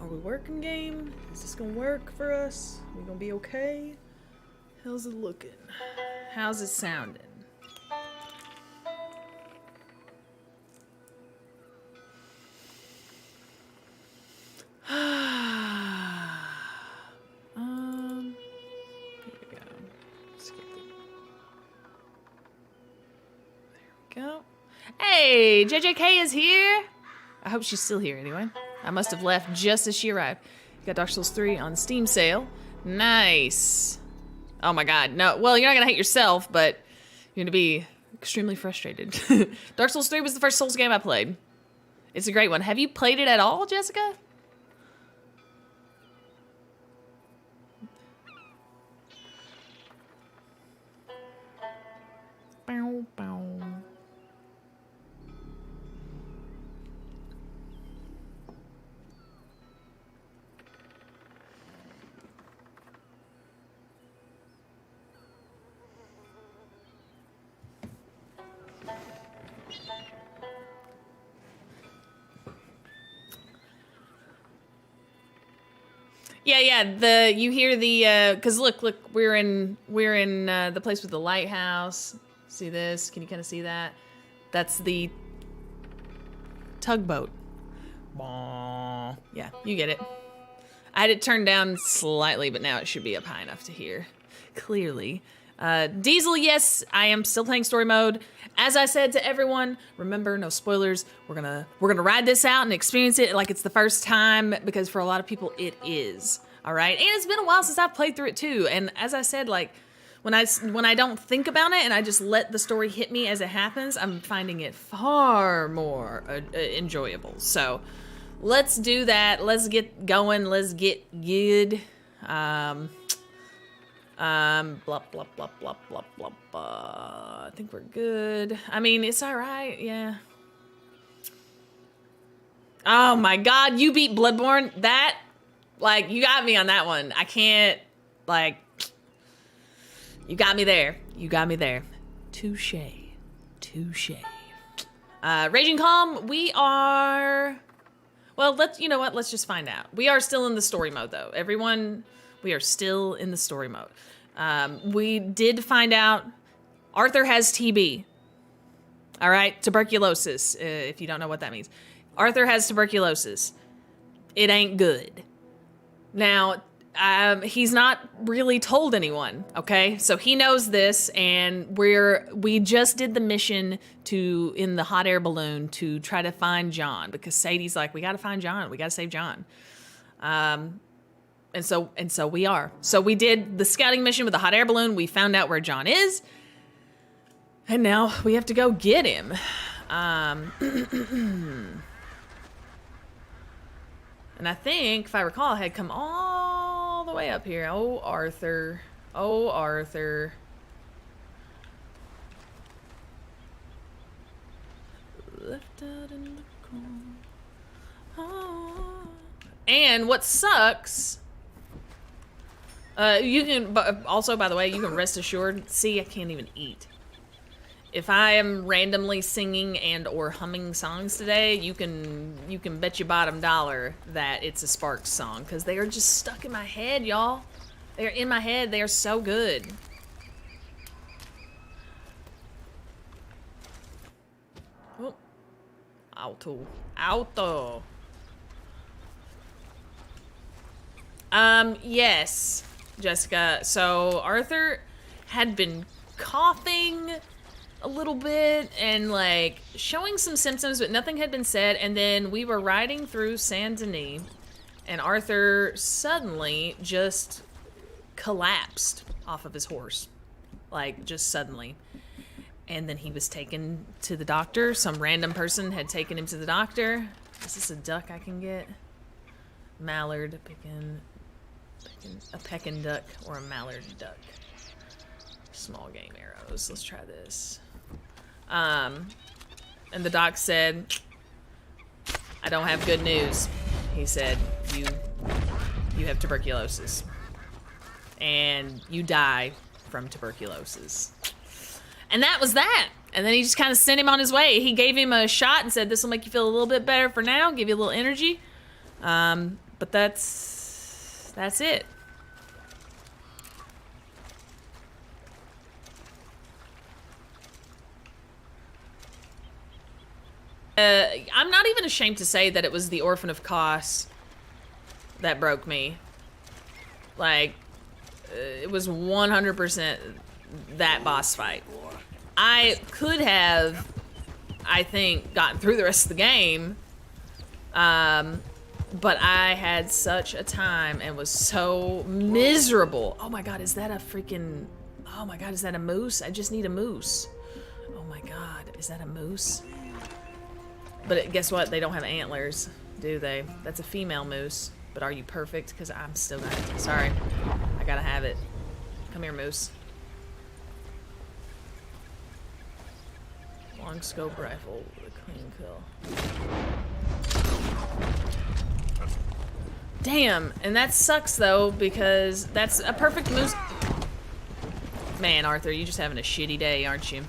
Are we working, game? Is this gonna work for us? We gonna be okay? How's it looking? How's it sounding? Here we go. Skip it. There we go. Hey, JJK is here. I hope she's still here anyway. I must have left just as she arrived. You got Dark Souls 3 on Steam sale. Nice. Oh my god. No, well, you're not gonna hate yourself, but you're gonna be extremely frustrated. Dark Souls 3 was the first Souls game I played. It's a great one. Have you played it at all, Jessica? Bow, bow. Yeah, you hear the cause look, we're in the place with the lighthouse. See this? Can you kind of see that? That's the tugboat. Yeah, you get it. I had it turned down slightly, but now it should be up high enough to hear clearly. Diesel, yes, I am still playing story mode. As I said to everyone, remember, no spoilers. We're gonna ride this out and experience it like it's the first time, because for a lot of people it is. All right, and it's been a while since I've played through it too. And as I said, like when I don't think about it and I just let the story hit me as it happens, I'm finding it far more enjoyable. So let's do that. Let's get going. Let's get good. Blah, blah, blah, blah, blah, blah, blah. I think we're good. I mean, it's all right, yeah. Oh my god, you beat Bloodborne? That, like, you got me on that one. I can't, like, you got me there. You got me there. Touche. Touche. Raging Calm, we are, well, you know what, let's just find out. We are still in the story mode, though. Everyone, we are still in the story mode. We did find out Arthur has TB. All right, tuberculosis, if you don't know what that means. Arthur has tuberculosis. It ain't good. Now, he's not really told anyone, okay? So he knows this, and we just did the mission in the hot air balloon to try to find John, because Sadie's like, we gotta find John, we gotta save John. And so we are. So we did the scouting mission with the hot air balloon. We found out where John is. And now we have to go get him. And I think, if I recall, I had come all the way up here. Oh, Arthur. Oh, Arthur. Left out in the corner. Oh. And what sucks... you can, also, by the way, you can rest assured, see, I can't even eat. If I am randomly singing and or humming songs today, you can bet your bottom dollar that it's a Sparks song, because they are just stuck in my head, y'all. They are in my head. They are so good. Oh. Auto. Auto. Yes, Jessica. So Arthur had been coughing a little bit and like showing some symptoms, but nothing had been said. And then we were riding through Saint Denis, and Arthur suddenly just collapsed off of his horse, like just suddenly. And then he was taken to the doctor. Some random person had taken him to the doctor. Is this a duck I can get? Mallard, a peckin duck, or a mallard duck. Small game arrows. Let's try this. And the doc said, I don't have good news. He said, you have tuberculosis. And you die from tuberculosis. And that was that. And then he just kind of sent him on his way. He gave him a shot and said, this will make you feel a little bit better for now, give you a little energy. But that's it. I'm not even ashamed to say that it was the Orphan of Kos that broke me. Like, it was 100% that boss fight. I could have, I think, gotten through the rest of the game, but I had such a time and was so miserable. Oh my god, is that a freaking... Oh my god, is that a moose? I just need a moose. Oh my god, is that a moose? But guess what? They don't have antlers, do they? That's a female moose. But are you perfect? Because I'm still gonna... Sorry. I gotta have it. Come here, moose. Long scope rifle with a clean kill. Damn, and that sucks though, because that's a perfect moose. Man, Arthur, you're just having a shitty day, aren't you?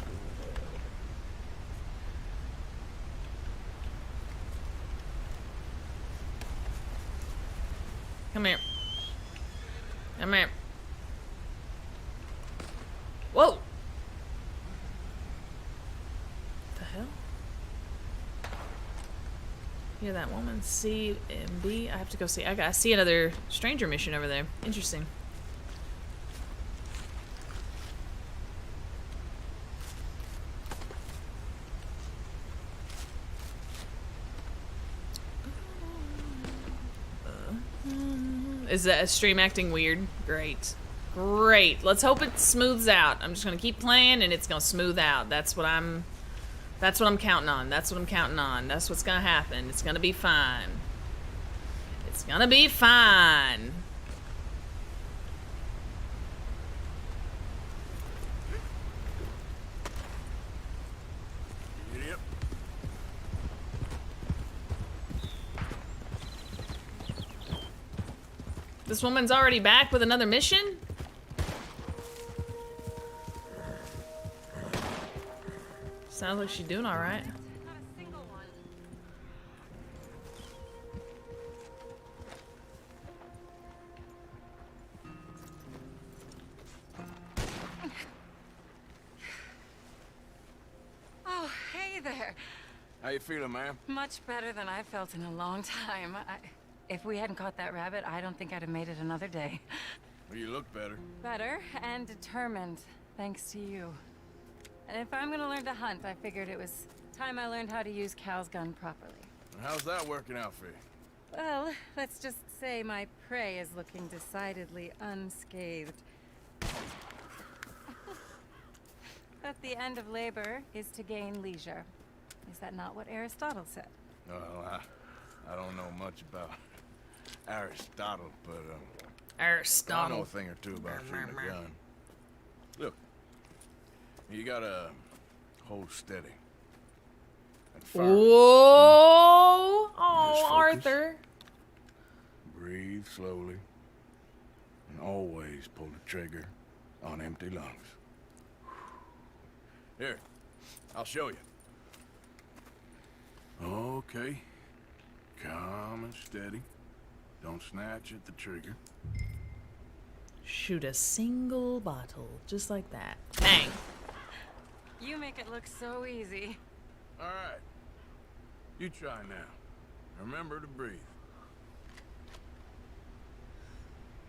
Come here. Come here. Whoa! The hell? Yeah, that woman. C and B. I have to go see. I see another stranger mission over there. Interesting. Is that stream acting weird? Great. Great. Let's hope it smooths out. I'm just gonna keep playing and it's gonna smooth out. That's what I'm counting on. That's what I'm counting on. That's what's gonna happen. It's gonna be fine. It's gonna be fine. This woman's already back with another mission? Sounds like she's doing all right. Oh, hey there. How you feeling, ma'am? Much better than I felt in a long time. If we hadn't caught that rabbit, I don't think I'd have made it another day. Well, you look better. Better and determined, thanks to you. And if I'm gonna learn to hunt, I figured it was time I learned how to use Cal's gun properly. How's that working out for you? Well, let's just say my prey is looking decidedly unscathed. But the end of labor is to gain leisure. Is that not what Aristotle said? Well, I don't know much about Aristotle, but Aristotle. I know a thing or two about shooting a gun. Look, you gotta hold steady. And fire. Whoa! Oh, Arthur. Breathe slowly. And always pull the trigger on empty lungs. Here, I'll show you. Okay. Calm and steady. Don't snatch at the trigger. Shoot a single bottle, just like that. Bang. You make it look so easy. All right. You try now. Remember to breathe.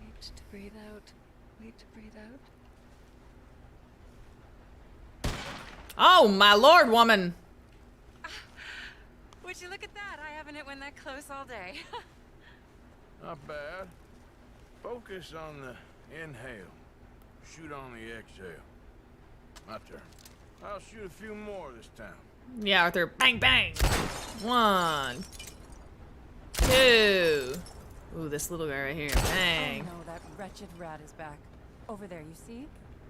Wait to breathe out. Wait to breathe out. Oh, my lord, woman. Would you look at that? I haven't hit one that close all day. Not bad. Focus on the inhale. Shoot on the exhale. My turn. I'll shoot a few more this time. Yeah, Arthur. Bang, bang. 1, 2. Ooh, this little guy right here. Bang. Oh no, that wretched rat is back. Over there, you see?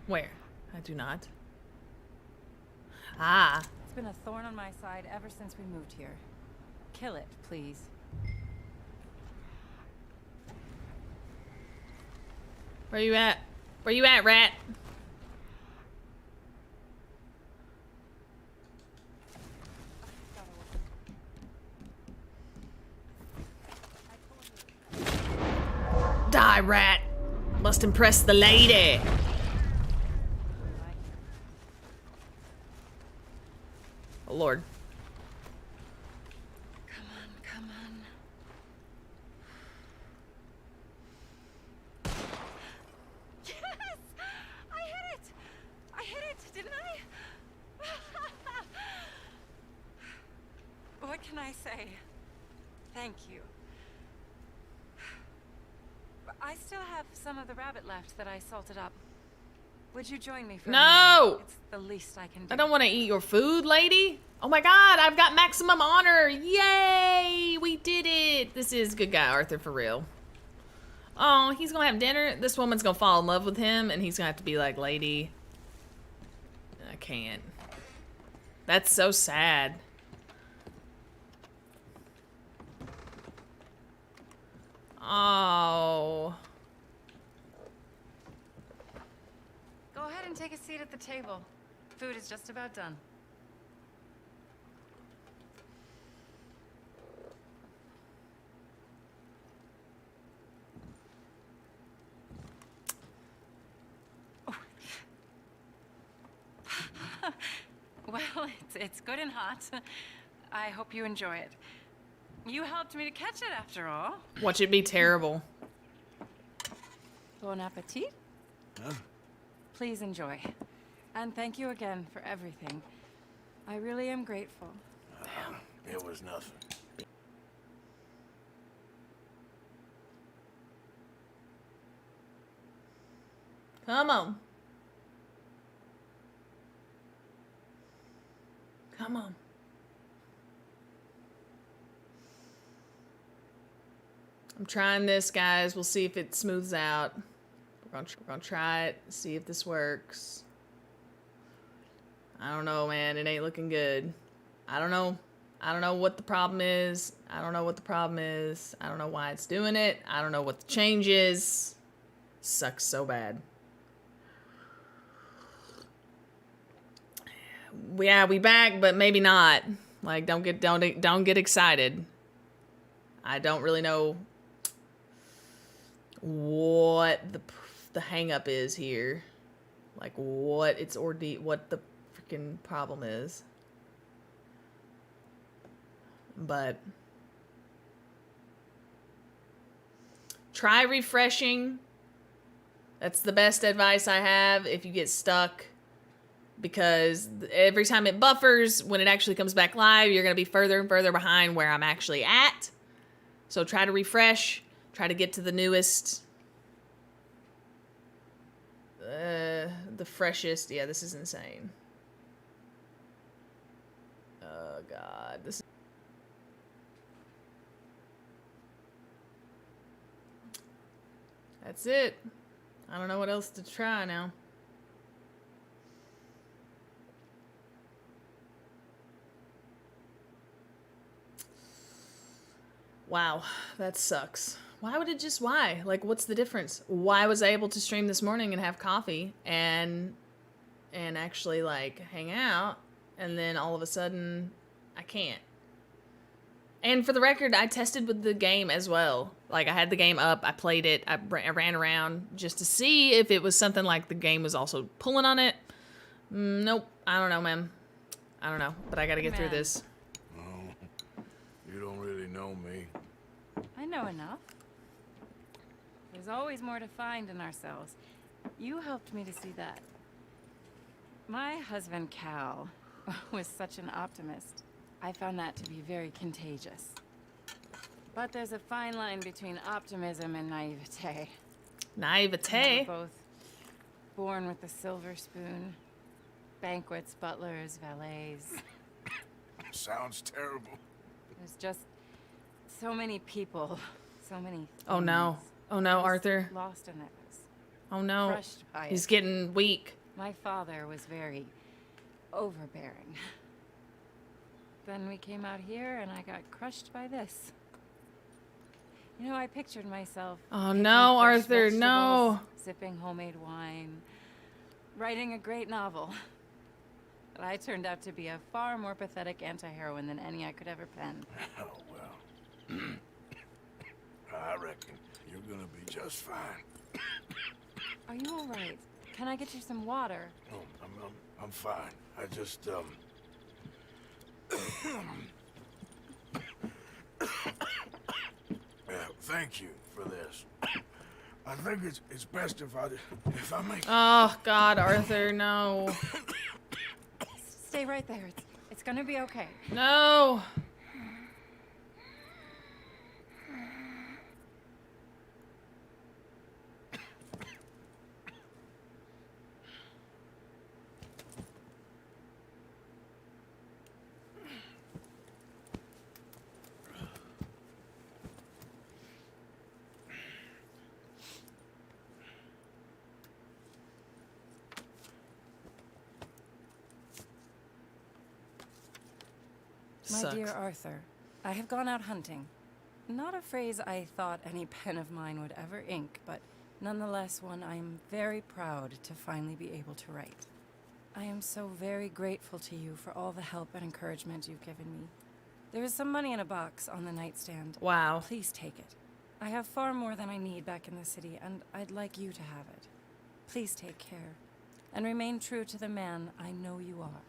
Where? I do not. Ah. It's been a thorn on my side ever since we moved here. Kill it, please. Where you at? Where you at, rat? Die, rat! Must impress the lady. Oh, Lord. Come on, come on. Yes! I hit it! I hit it, didn't I? What can I say? Thank you. But I still have some of the rabbit left that I salted up. Would you join me for a No! meal? It's the least I can do. I don't want to eat your food, lady. Oh my god, I've got maximum honor. Yay! We did it. This is good guy Arthur for real. Oh, he's gonna have dinner. This woman's gonna fall in love with him, and he's gonna have to be like, lady, I can't. That's so sad. Oh. Go ahead and take a seat at the table. Food is just about done. Oh. Well, it's good and hot. I hope you enjoy it. You helped me to catch it after all. Watch it be terrible. Bon appetit. Huh? Please enjoy. And thank you again for everything. I really am grateful. It was nothing. Come on. Come on. I'm trying this, guys. We'll see if it smooths out. We're gonna try it, see if this works. I don't know, man. It ain't looking good. I don't know. I don't know what the problem is. I don't know what the problem is. I don't know why it's doing it. I don't know what the change is. Sucks so bad. Yeah, we back, but maybe not. Like, don't get excited. I don't really know what the hang up is here. Like, what the freaking problem is. But try refreshing. That's the best advice I have if you get stuck. Because every time it buffers, when it actually comes back live, you're going to be further and further behind where I'm actually at. So try to refresh. Try to get to the newest. The freshest. Yeah, this is insane. Oh, God. That's it. I don't know what else to try now. Wow, that sucks. Why would it just, why? Like, what's the difference? Why was I able to stream this morning and have coffee and actually, like, hang out, and then all of a sudden, I can't? And for the record, I tested with the game as well. Like, I had the game up, I played it, I ran around just to see if it was something like the game was also pulling on it. Nope, I don't know, man. I don't know, but I gotta get through this. Oh, you don't really know me. I know enough. There's always more to find in ourselves. You helped me to see that. My husband, Cal, was such an optimist. I found that to be very contagious. But there's a fine line between optimism and naivete. Naivete? We're both born with a silver spoon. Banquets, butlers, valets. Sounds terrible. There's just so many people, so many things. Oh no. Oh no, I was Arthur. Lost in this. Oh no. Crushed by He's it. getting weak. My father was very overbearing. Then we came out here and I got crushed by this. You know, I pictured myself. Oh picking no, fresh Arthur, no. vegetables, sipping homemade wine, writing a great novel. But I turned out to be a far more pathetic anti-heroine than any I could ever pen. Oh, well. I reckon You're gonna be just fine. Are you all right? Can I get you some water? No, I'm fine. I just, thank you for this. I think it's best if I make... Oh, God, Arthur, no. Stay right there. It's gonna be okay. No. My Sucks. dear Arthur, I have gone out hunting. Not a phrase I thought any pen of mine would ever ink, but nonetheless one I am very proud to finally be able to write. I am so very grateful to you for all the help and encouragement you've given me. There is some money in a box on the nightstand. Wow. Please take it. I have far more than I need back in the city, and I'd like you to have it. Please take care, and remain true to the man I know you are.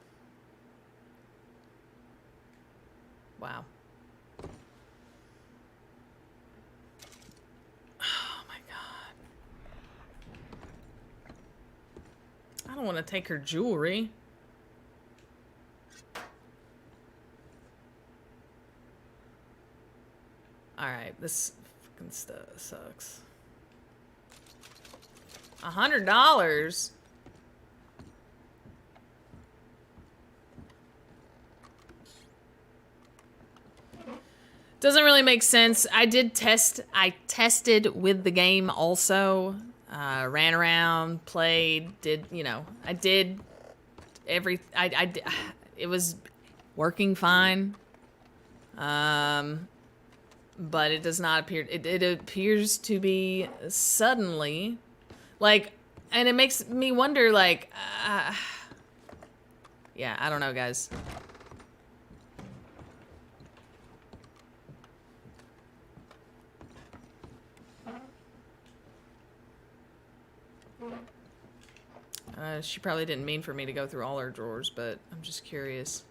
Wow. Oh my God. I don't want to take her jewelry. Alright, this fucking stuff sucks. $100? Doesn't really make sense. I tested with the game also. Ran around, played, did, you know, I did it was working fine. But it does not appear, it appears to be suddenly, like, and it makes me wonder, like, yeah, I don't know, guys. She probably didn't mean for me to go through all her drawers, but I'm just curious.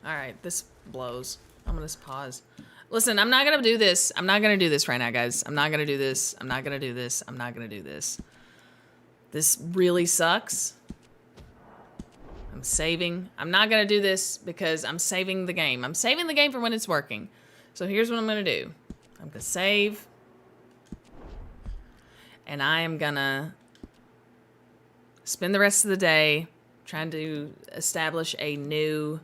Alright, this blows. I'm gonna pause. Listen, I'm not gonna do this. I'm not gonna do this right now, guys. I'm not gonna do this. I'm not gonna do this. I'm not gonna do this. This really sucks. I'm saving. I'm not gonna do this because I'm saving the game. I'm saving the game for when it's working. So here's what I'm gonna do. I'm gonna save. And I am gonna spend the rest of the day trying to establish a new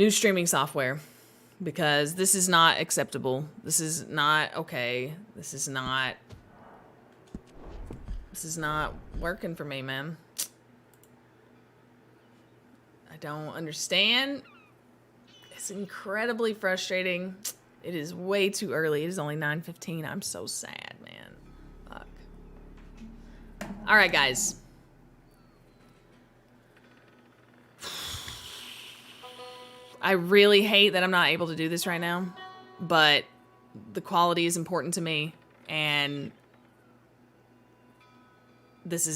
streaming software, because this is not acceptable. This is not okay. This is not working for me, man. I don't understand. It's incredibly frustrating. It is way too early. It is only 9:15. I'm so sad, man. Fuck. All right, guys. I really hate that I'm not able to do this right now, but the quality is important to me, and this is